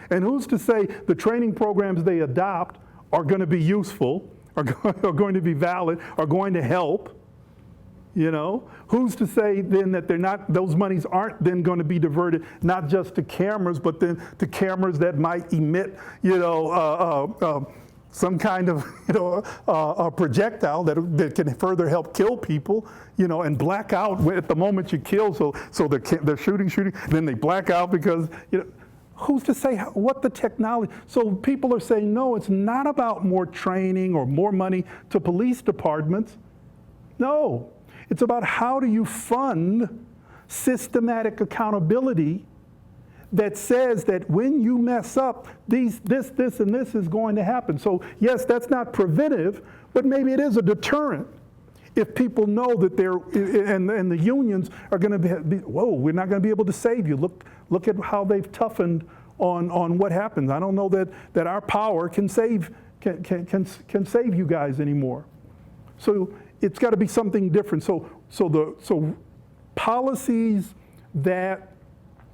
And who's to say the training programs they adopt are going to be useful, are going to be valid, are going to help? Who's to say then that those monies aren't then going to be diverted not just to cameras, but then to cameras that might emit, some kind of, a projectile that can further help kill people, and black out at the moment you kill. So they're shooting, then they black out because, who's to say what the technology? So people are saying, no, it's not about more training or more money to police departments. No, it's about how do you fund systematic accountability that says that when you mess up, this, and this is going to happen. So yes, that's not preventive, but maybe it is a deterrent. if people know that they're, and the unions are going to be, whoa, we're not going to be able to save you. Look at how they've toughened on what happens. I don't know that our power can save you guys anymore. So it's got to be something different. So policies that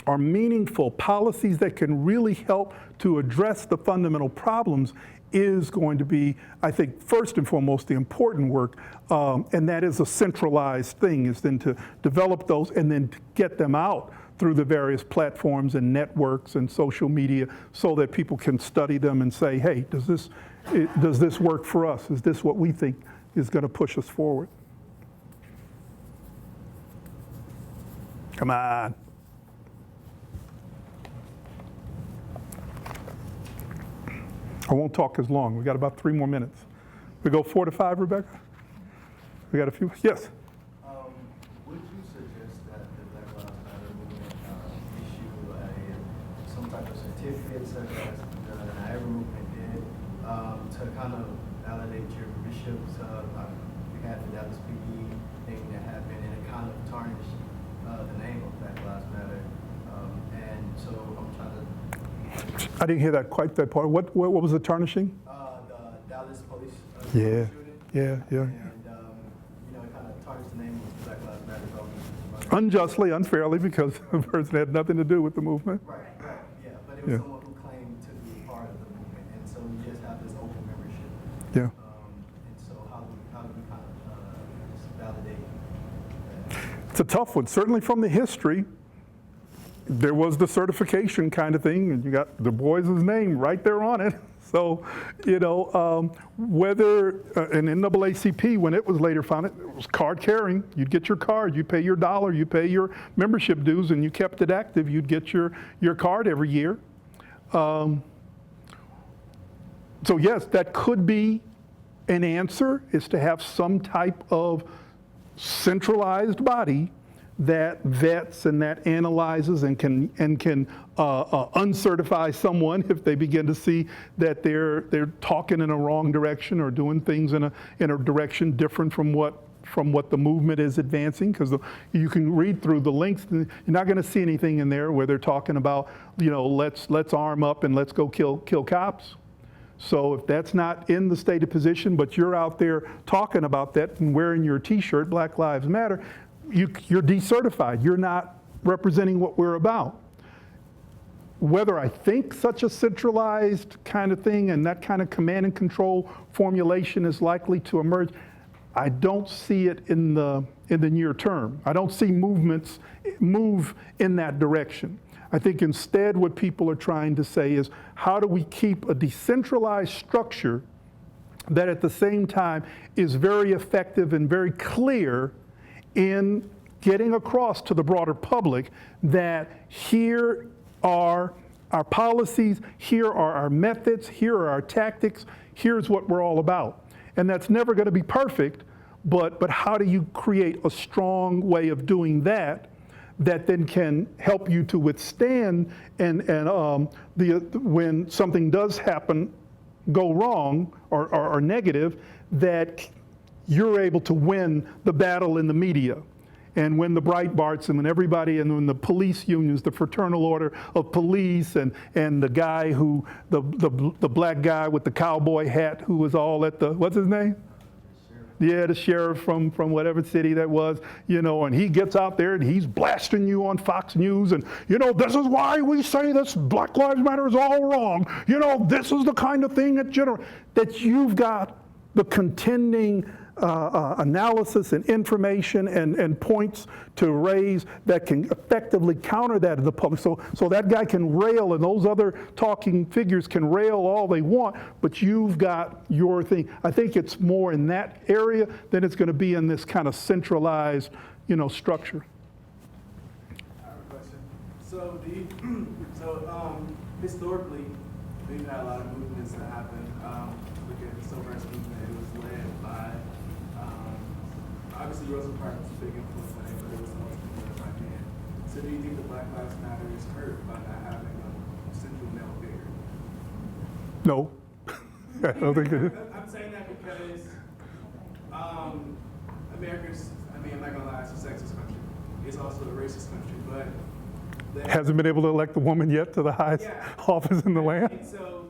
are meaningful, policies that can really help to address the fundamental problems is going to be, I think, first and foremost, the important work, and that is a centralized thing, is then to develop those and then to get them out through the various platforms and networks and social media so that people can study them and say, hey, does this work for us? Is this what we think is going to push us forward? Come on. I won't talk as long. We got about 3 more minutes. We go 4 to 5, Rebecca? We got a few? Yes. Would you suggest that the Black Lives Matter movement issue some type of certificate, such as the Niagara Movement did, to kind of validate your bishops? We had the Dallas PD thing that happened, and it kind of tarnished the name of Black Lives Matter. And so I'm trying to. I didn't hear that quite that part. What was the tarnishing? The Dallas police Yeah. shooting. Yeah. And it kind of tarnished the name of Black Lives Matter. Unjustly, unfairly, because the person had nothing to do with the movement. Right, yeah. But it was someone who claimed to be part of the movement, and so we just have this open membership. Yeah. And so how do we kind of just validate that? It's a tough one. Certainly from the history, there was the certification kind of thing, and you got Du Bois' name right there on it. So, whether an NAACP, when it was later founded, it was card carrying. You'd get your card, you'd pay your $1, you pay your membership dues, and you kept it active. You'd get your card every year. So yes, that could be an answer, is to have some type of centralized body that vets and that analyzes and can uncertify someone if they begin to see that they're talking in a wrong direction or doing things in a direction different from what the movement is advancing. Because you can read through the links, and you're not going to see anything in there where they're talking about, let's arm up and let's go kill cops. So if that's not in the stated position, but you're out there talking about that and wearing your T-shirt, Black Lives Matter, you're decertified. You're not representing what we're about. Whether I think such a centralized kind of thing and that kind of command and control formulation is likely to emerge, I don't see it in the near term. I don't see movements move in that direction. I think instead what people are trying to say is, how do we keep a decentralized structure that at the same time is very effective and very clear in getting across to the broader public that here are our policies, here are our methods, here are our tactics, here's what we're all about. And that's never going to be perfect, but how do you create a strong way of doing that then can help you to withstand and when something does happen, go wrong or negative, that you're able to win the battle in the media, and when the Breitbarts and when everybody, and when the police unions, the Fraternal Order of Police, and the guy who, the black guy with the cowboy hat who was all at the, what's his name? Yeah, the sheriff from whatever city that was, and he gets out there and he's blasting you on Fox News, and, this is why we say this Black Lives Matter is all wrong. This is the kind of thing that you've got the contending analysis and information and points to raise that can effectively counter that in the public. So that guy can rail, and those other talking figures can rail all they want, but you've got your thing. I think it's more in that area than it's going to be in this kind of centralized, structure. I have a question. So historically, we've had a lot of movements that happen. Look at the civil rights movement. It was led by, obviously Rosa Parks was a big influence on it, but it was ultimately led by men. So do you think the Black Lives Matter is hurt by not having a central male figure? No, I don't think it is. I'm saying that because America's, I mean, I'm not gonna lie, it's a sexist country. It's also a racist country, but Hasn't been able to elect a woman yet to the highest office in the land, And so,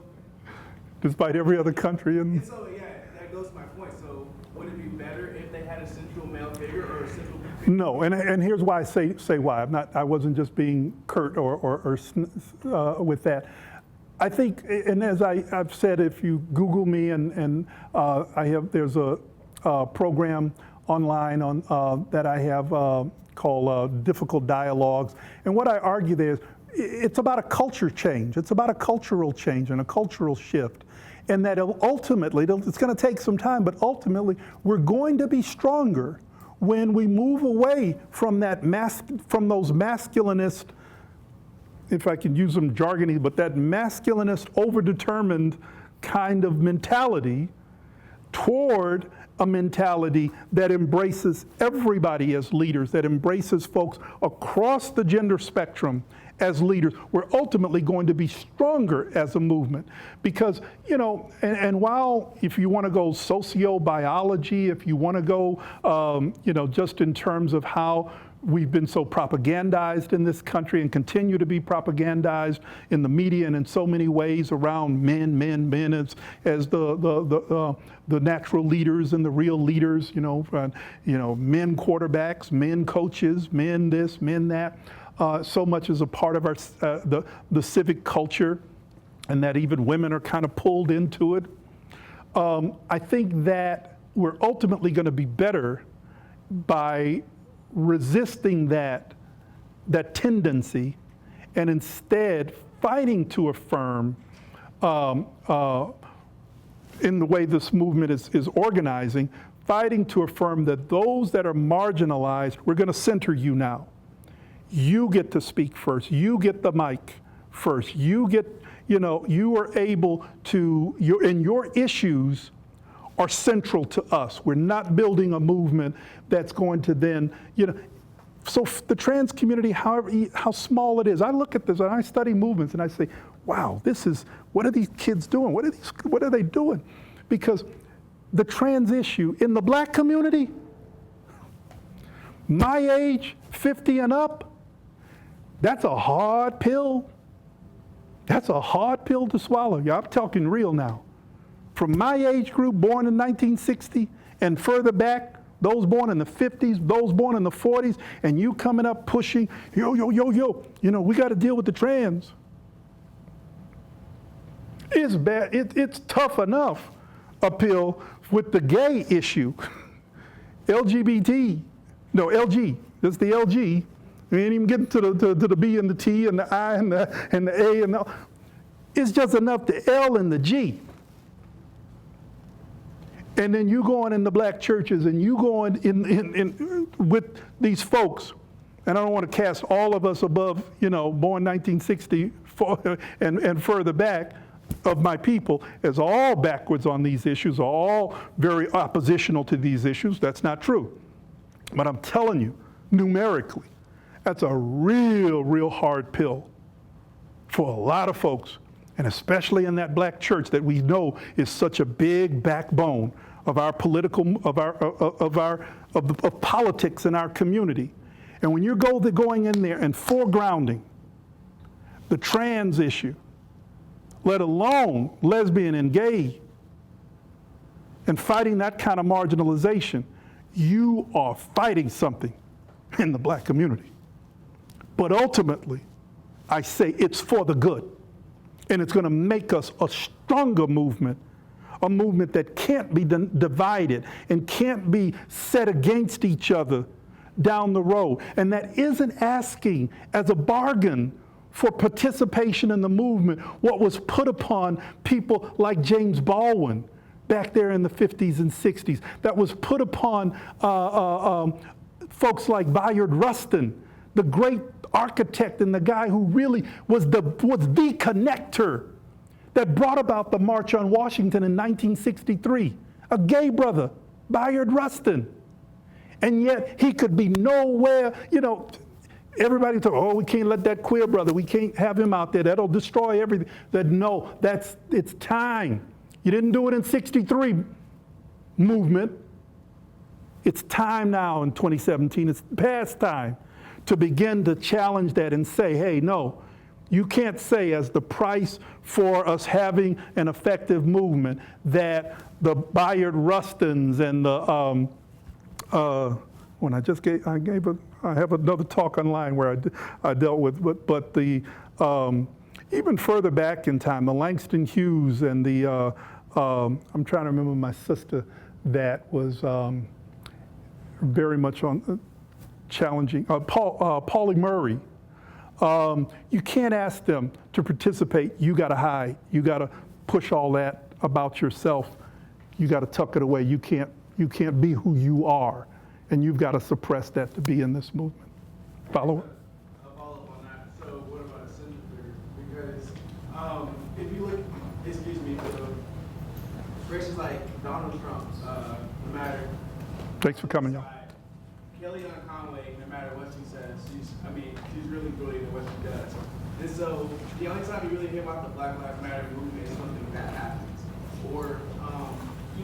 despite every other country. and so, yeah, that goes to my point. So, would it be better if they had a central male figure or a central figure? No, and here's why I say why. I wasn't just being curt with that. I think, and as I've said, if you Google me and there's a program online on that I have called Difficult Dialogues, and what I argue there is it's about a culture change. It's about a cultural change and a cultural shift, and that ultimately it's going to take some time, but ultimately we're going to be stronger when we move away from from those masculinist, if I can use some jargony, but that masculinist, overdetermined kind of mentality toward a mentality that embraces everybody as leaders, that embraces folks across the gender spectrum as leaders. We're ultimately going to be stronger as a movement because, and while if you want to go sociobiology, if you want to go, just in terms of how we've been so propagandized in this country and continue to be propagandized in the media and in so many ways around men as the natural leaders and the real leaders, men quarterbacks, men coaches, men this, men that. So much is a part of our the civic culture, and that even women are kind of pulled into it. I think that we're ultimately going to be better by resisting that tendency and instead fighting to affirm in the way this movement is organizing, fighting to affirm that those that are marginalized, we're going to center you now. You get to speak first. You get the mic first. You are able to, your issues are central to us. We're not building a movement that's going to then, so the trans community, how small it is. I look at this and I study movements and I say, wow, what are these kids doing? What are they doing? Because the trans issue in the black community, my age, 50 and up, that's a hard pill. That's a hard pill to swallow. Yeah, I'm talking real now. From my age group, born in 1960 and further back, those born in the 50s, those born in the 40s, and you coming up pushing, yo, we got to deal with the trans. It's bad. It's tough enough uphill with the gay issue. LG. That's the LG. We ain't even getting to the B and the T and the I and the A and the. It's just enough the L and the G. And then you going in the black churches and you going in with these folks, and I don't want to cast all of us above, born 1960 and further back of my people as all backwards on these issues, all very oppositional to these issues. That's not true. But I'm telling you, numerically, that's a real hard pill for a lot of folks, and especially in that black church that we know is such a big backbone of our of politics in our community. And when you're going in there and foregrounding the trans issue, let alone lesbian and gay, and fighting that kind of marginalization, you are fighting something in the black community. But ultimately, I say it's for the good. And it's going to make us a stronger movement, a movement that can't be divided and can't be set against each other down the road. And that isn't asking as a bargain for participation in the movement what was put upon people like James Baldwin back there in the 50s and 60s, that was put upon folks like Bayard Rustin, the great architect and the guy who really was the connector that brought about the March on Washington in 1963, a gay brother, Bayard Rustin. And yet he could be nowhere, everybody thought, oh, we can't let that queer brother, we can't have him out there, that'll destroy everything. No, it's time. You didn't do it in 63 movement. It's time now in 2017, it's past time to begin to challenge that and say, hey, no, you can't say as the price for us having an effective movement that the Bayard Rustins and the, when I have another talk online where I dealt with, but the, even further back in time, the Langston Hughes and the, I'm trying to remember my sister that was very much on challenging, Paulie Murray. You can't ask them to participate. You got to hide. You got to push all that about yourself. You got to tuck it away. You can't be who you are, and you've got to suppress that to be in this movement. Follow? I'll follow up on that. So what about a senator? Because if you look, excuse me, races like Donald Trump, no matter. Thanks for coming, y'all. Kellyanne Conway, no matter what she says, she's really brilliant at what she does. And so the only time you really hear about the Black Lives Matter movement is something bad happens. Or,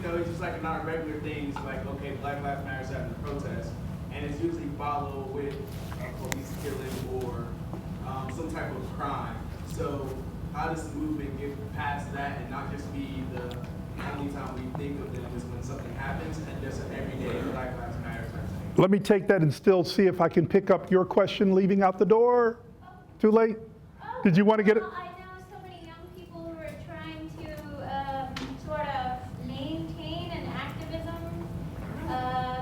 it's just like not regular things like, okay, Black Lives Matter is having a protest, and it's usually followed with a police killing or some type of crime. So how does the movement get past that and not just be the only time we think of them is when something happens and just an everyday Black Lives Matter type thing? Let me take that and still see if I can pick up your question leaving out the door. Too late? Did you want to get it? I know so many young people who are trying to sort of maintain an activism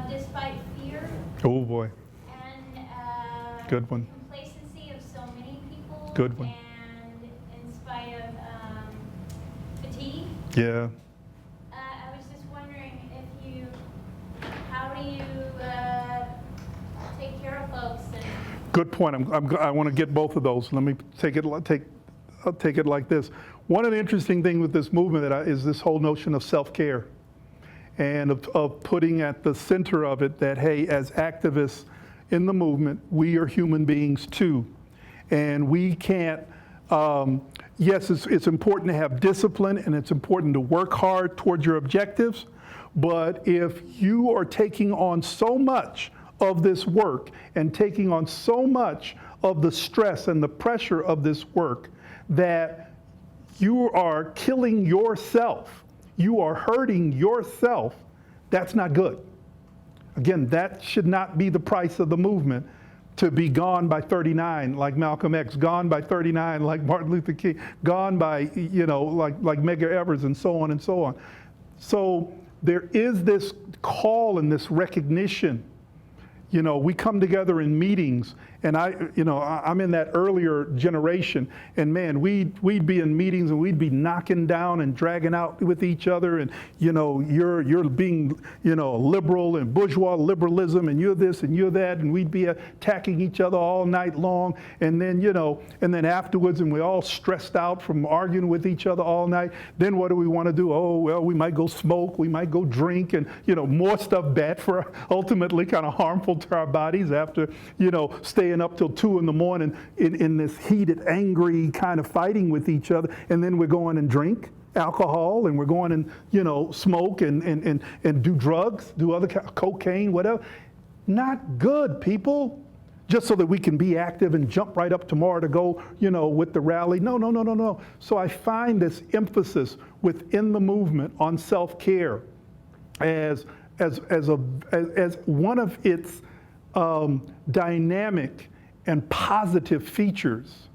despite fear. Oh boy. And Good one. complacency of so many people. Good one. And in spite of fatigue. Yeah. I was just wondering how do you take care of folks? And Good point. I want to get both of those. Let me I'll take it like this. One of the interesting things with this movement is this whole notion of self-care and of putting at the center of it that, hey, as activists in the movement, we are human beings too. And we can't, yes, it's important to have discipline and it's important to work hard towards your objectives. But if you are taking on so much of this work and taking on so much of the stress and the pressure of this work that you are killing yourself, you are hurting yourself, that's not good. Again, that should not be the price of the movement, to be gone by 39 like Malcolm X, gone by 39 like Martin Luther King, gone by, like Medgar Evers and so on and so on. So there is this call and this recognition. We come together in meetings, and I'm in that earlier generation, and man, we'd be in meetings and we'd be knocking down and dragging out with each other, and you're being liberal and bourgeois liberalism, and you're this and you're that, and we'd be attacking each other all night long, and then afterwards, and we're all stressed out from arguing with each other all night. Then what do we want to do? Oh well, we might go smoke, we might go drink, and more stuff bad for ultimately kind of harmful to our bodies after staying up till 2 a.m. in this heated, angry kind of fighting with each other, and then we're going and drink alcohol, and we're going and smoke and do drugs, do other cocaine, whatever. Not good, people. Just so that we can be active and jump right up tomorrow to go, with the rally. No. So I find this emphasis within the movement on self-care as one of its dynamic and positive features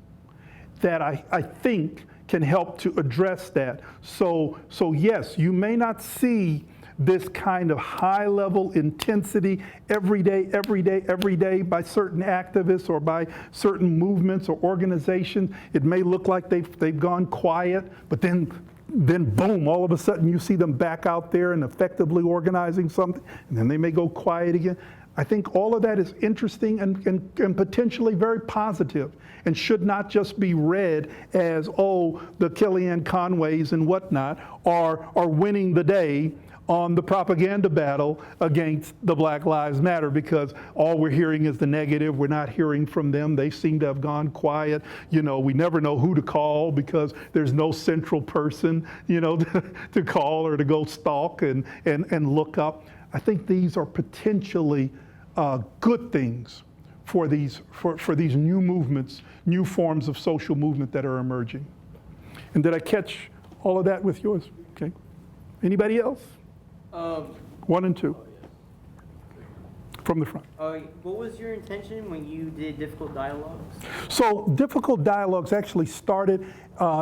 that I think can help to address that. So yes, you may not see this kind of high-level intensity every day by certain activists or by certain movements or organizations. It may look like they've gone quiet, but then boom, all of a sudden you see them back out there and effectively organizing something, and then they may go quiet again. I think all of that is interesting and potentially very positive, and should not just be read as, the Kellyanne Conways and whatnot are winning the day on the propaganda battle against the Black Lives Matter, because all we're hearing is the negative. We're not hearing from them. They seem to have gone quiet. We never know who to call because there's no central person, to call or to go stalk and look up. I think these are potentially good things for these new movements, new forms of social movement that are emerging. And did I catch all of that with yours? Okay. Anybody else? 1 and 2. From the front. What was your intention when you did difficult dialogues? So Difficult Dialogues actually started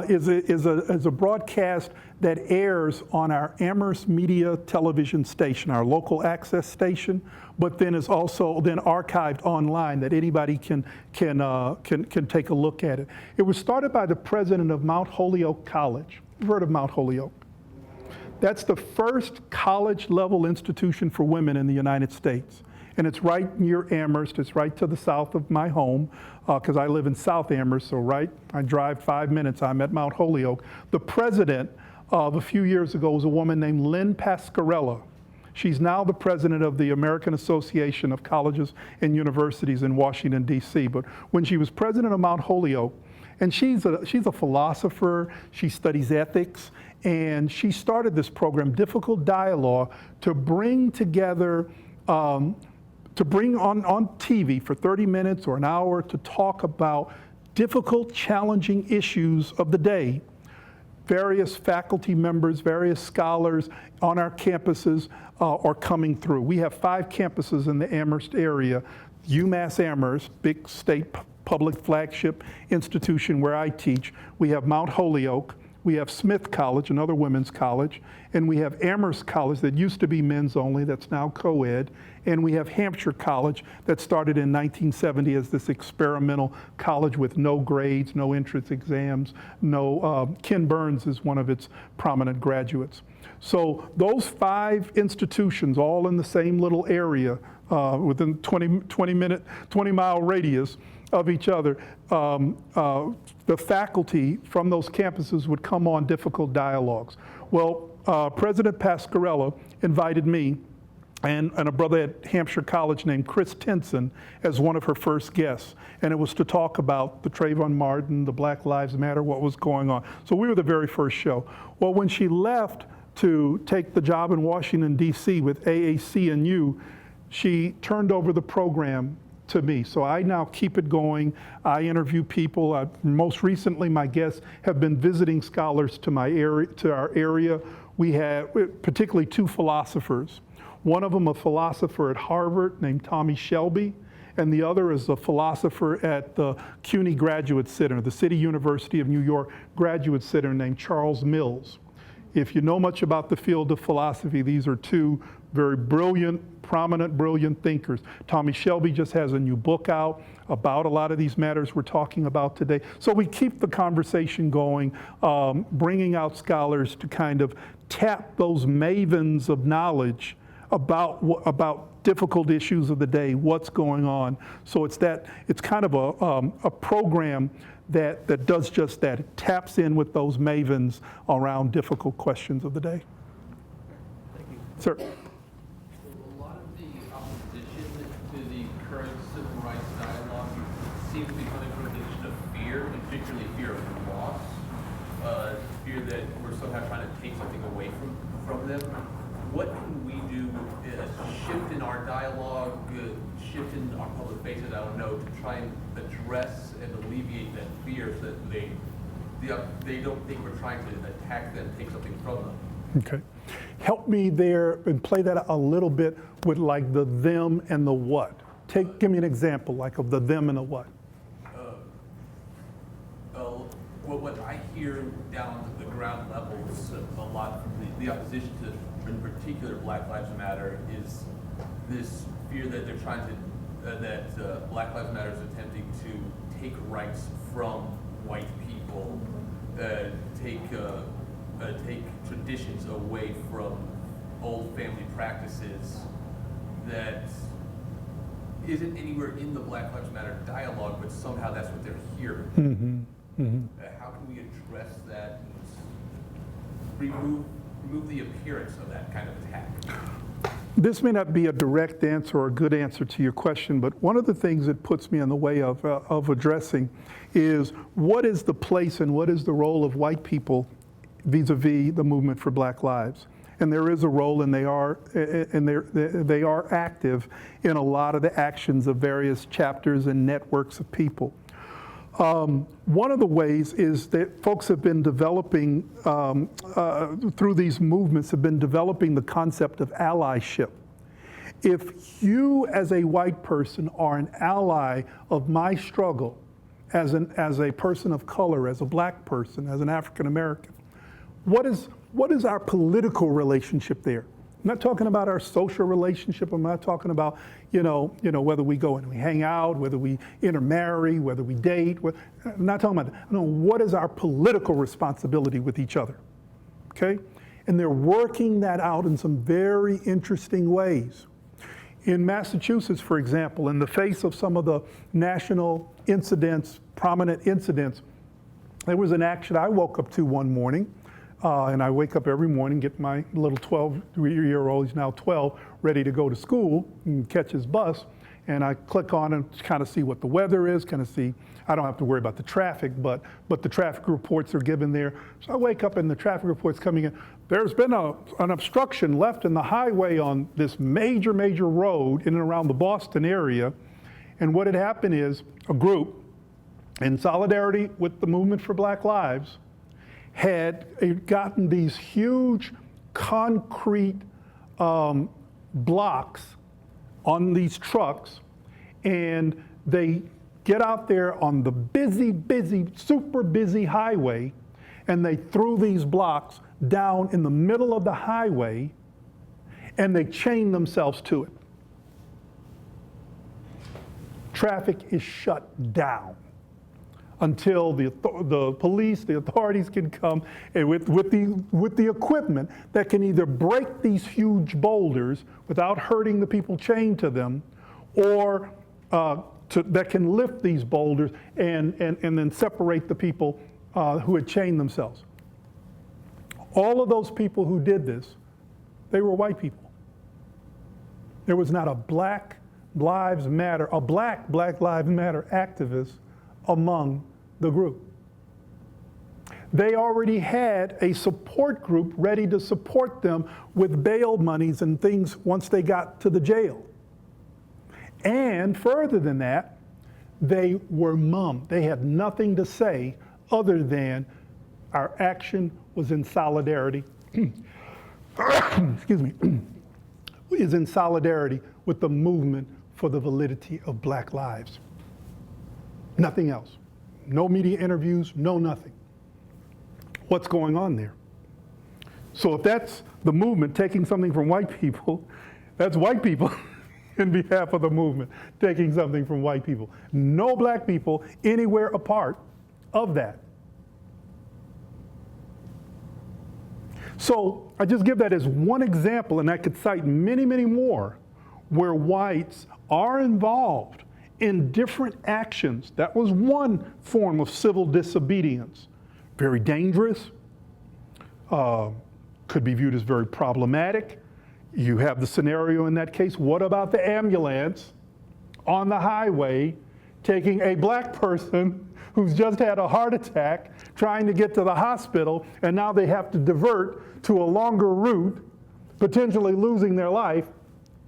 is a broadcast that airs on our Amherst Media television station, our local access station, but then is also then archived online that anybody can take a look at it. It was started by the president of Mount Holyoke College. You've heard of Mount Holyoke? That's the first college-level institution for women in the United States. And it's right near Amherst. It's right to the south of my home, because I live in South Amherst, so I drive 5 minutes, I'm at Mount Holyoke. The president of a few years ago was a woman named Lynn Pasquarella. She's now the president of the American Association of Colleges and Universities in Washington, D.C. But when she was president of Mount Holyoke, and she's a philosopher, she studies ethics, and she started this program, Difficult Dialogue, to bring together to bring on TV for 30 minutes or an hour to talk about difficult, challenging issues of the day. Various faculty members, various scholars on our campuses are coming through. We have 5 campuses in the Amherst area. UMass Amherst, big state public flagship institution where I teach. We have Mount Holyoke. We have Smith College, another women's college, and we have Amherst College that used to be men's only, that's now co-ed, and we have Hampshire College that started in 1970 as this experimental college with no grades, no entrance exams, Ken Burns is one of its prominent graduates. So those 5 institutions, all in the same little area, within 20-mile radius of each other, the faculty from those campuses would come on Difficult Dialogues. Well, President Pasquarella invited me and a brother at Hampshire College named Chris Tinson as one of her first guests. And it was to talk about the Trayvon Martin, the Black Lives Matter, what was going on. So we were the very first show. Well, when she left to take the job in Washington, D.C. with AAC&U, she turned over the program to me. So I now keep it going. I interview people. Most recently, my guests have been visiting scholars to our area. We have particularly 2 philosophers. One of them a philosopher at Harvard named Tommy Shelby, and the other is a philosopher at the CUNY Graduate Center, the City University of New York Graduate Center named Charles Mills. If you know much about the field of philosophy, these are 2 very brilliant, prominent, brilliant thinkers. Tommy Shelby just has a new book out about a lot of these matters we're talking about today. So we keep the conversation going, bringing out scholars to kind of tap those mavens of knowledge about difficult issues of the day, what's going on. So it's kind of a program that does just that. It taps in with those mavens around difficult questions of the day. Thank you. Sir. A lot of the opposition to the current civil rights dialogue seems to be coming from a position of fear, and particularly fear of loss, fear that we're somehow trying to take something away from them. What can we do, shift in our dialogue, shift in our public faces, I don't know, to try and address and alleviate that fear so that they don't think we're trying to attack them, take something from them? Okay. Help me there and play that a little bit with like the them and the what. Give me an example like of the them and the what. Well, what I hear down the ground levels a lot from the opposition to, in particular, Black Lives Matter, is this fear that they're trying to, that Black Lives Matter is attempting to take rights from white people, take traditions away from old family practices that isn't anywhere in the Black Lives Matter dialogue, but somehow that's what they're hearing. Mm-hmm. Mm-hmm. How can we address that and remove the appearance of that kind of attack? This may not be a direct answer or a good answer to your question, but one of the things that puts me in the way of addressing is what is the place and what is the role of white people vis-a-vis the movement for Black lives? and there is a role, and they are active in a lot of the actions of various chapters and networks of people. One of the ways is that folks have been developing, through these movements, have been developing the concept of allyship. If you as a white person are an ally of my struggle as a person of color, as a black person, as an African American, what is our political relationship there? I'm not talking about our social relationship. I'm not talking about, whether we go and we hang out, whether we intermarry, whether we date. I'm not talking about that. No, what is our political responsibility with each other? Okay? And they're working that out in some very interesting ways. In Massachusetts, for example, in the face of some of the national incidents, prominent incidents, there was an action I woke up to one morning. And I wake up every morning, get my little 12-year-old, he's now 12, ready to go to school and catch his bus. And I click on and kind of see what the weather is, kind of see, I don't have to worry about the traffic, but the traffic reports are given there. So I wake up and the traffic report's coming in. There's been an obstruction left in the highway on this major road in and around the Boston area. And what had happened is a group, in solidarity with the Movement for Black Lives, had gotten these huge concrete blocks on these trucks, and they get out there on the busy, super busy highway, and they threw these blocks down in the middle of the highway, and they chained themselves to it. Traffic is shut down until the police, the authorities can come and with the equipment that can either break these huge boulders without hurting the people chained to them, or that can lift these boulders and then separate the people who had chained themselves. All of those people who did this, they were white people. There was not a Black Lives Matter activist among the group. They already had a support group ready to support them with bail monies and things once they got to the jail. And further than that, they were mum. They had nothing to say other than our action was in solidarity, excuse me, is in solidarity with the movement for the validity of Black lives. Nothing else. No media interviews, no nothing. What's going on there? So if that's the movement taking something from white people, that's white people in behalf of the movement taking something from white people. No black people anywhere a part of that. So I just give that as one example, and I could cite many, many more where whites are involved in different actions. That was one form of civil disobedience. Very dangerous, could be viewed as very problematic. You have the scenario in that case, what about the ambulance on the highway taking a black person who's just had a heart attack, trying to get to the hospital, and now they have to divert to a longer route, potentially losing their life,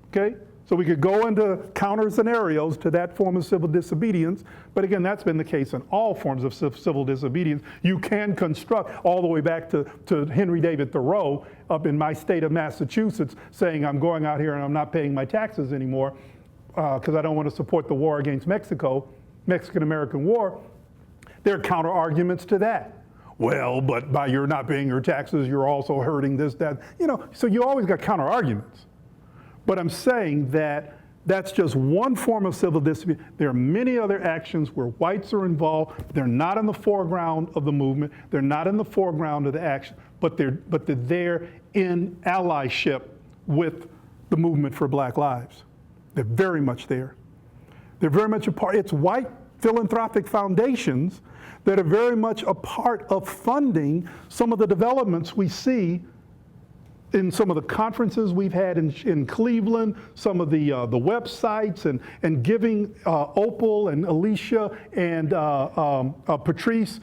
okay? So we could go into counter scenarios to that form of civil disobedience, but again, that's been the case in all forms of civil disobedience. You can construct all the way back to Henry David Thoreau up in my state of Massachusetts saying I'm going out here and I'm not paying my taxes anymore because I don't want to support the war against Mexico, Mexican-American War. There are counter arguments to that. Well, but by your not paying your taxes, you're also hurting this, that, so you always got counter arguments. But I'm saying that that's just one form of civil disobedience. There are many other actions where whites are involved. They're not in the foreground of the movement. They're not in the foreground of the action, but they're there in allyship with the movement for Black lives. They're very much there. They're very much a part. It's white philanthropic foundations that are very much a part of funding some of the developments we see in some of the conferences we've had in Cleveland, some of the websites, and giving Opal and Alicia and Patrice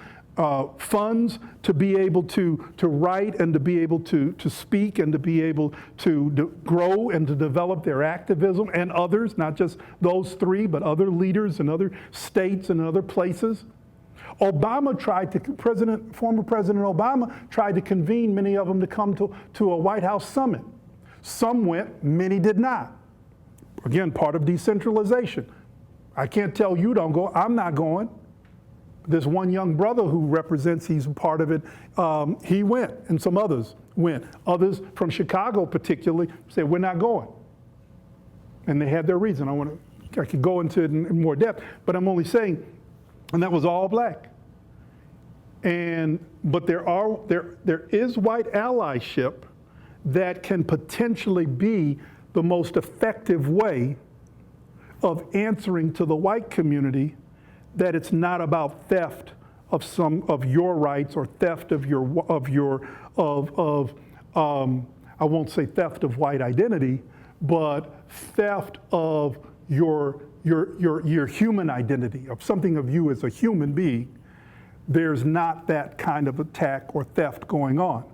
funds to be able to write and to be able to speak and to be able to grow and to develop their activism, and others, not just those three, but other leaders in other states and other places. former President Obama tried to convene many of them to come to a White House summit. Some went, many did not. Again, part of decentralization. I can't tell you don't go, I'm not going. There's one young brother who represents, he's part of it, he went, and some others went. Others from Chicago particularly said, we're not going. And they had their reason. I could go into it in more depth, but I'm only saying, and that was all black. But there is white allyship that can potentially be the most effective way of answering to the white community that it's not about theft of some of your rights or theft of I won't say theft of white identity, but theft of your human identity, of something of you as a human being. There's not that kind of attack or theft going on.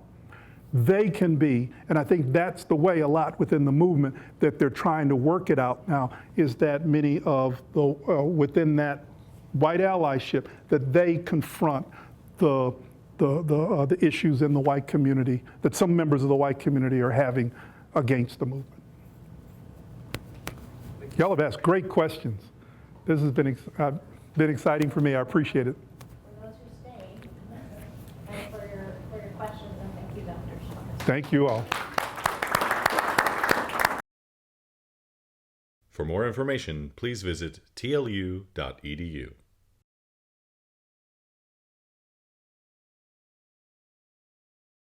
They can be, and I think that's the way a lot within the movement that they're trying to work it out now, is that many of the, within that white allyship, that they confront the issues in the white community, that some members of the white community are having against the movement. Y'all have asked great questions. This has been exciting for me. I appreciate it. For those who stayed, and for your questions, and thank you, Dr. Shabazz. Thank you all. For more information, please visit tlu.edu.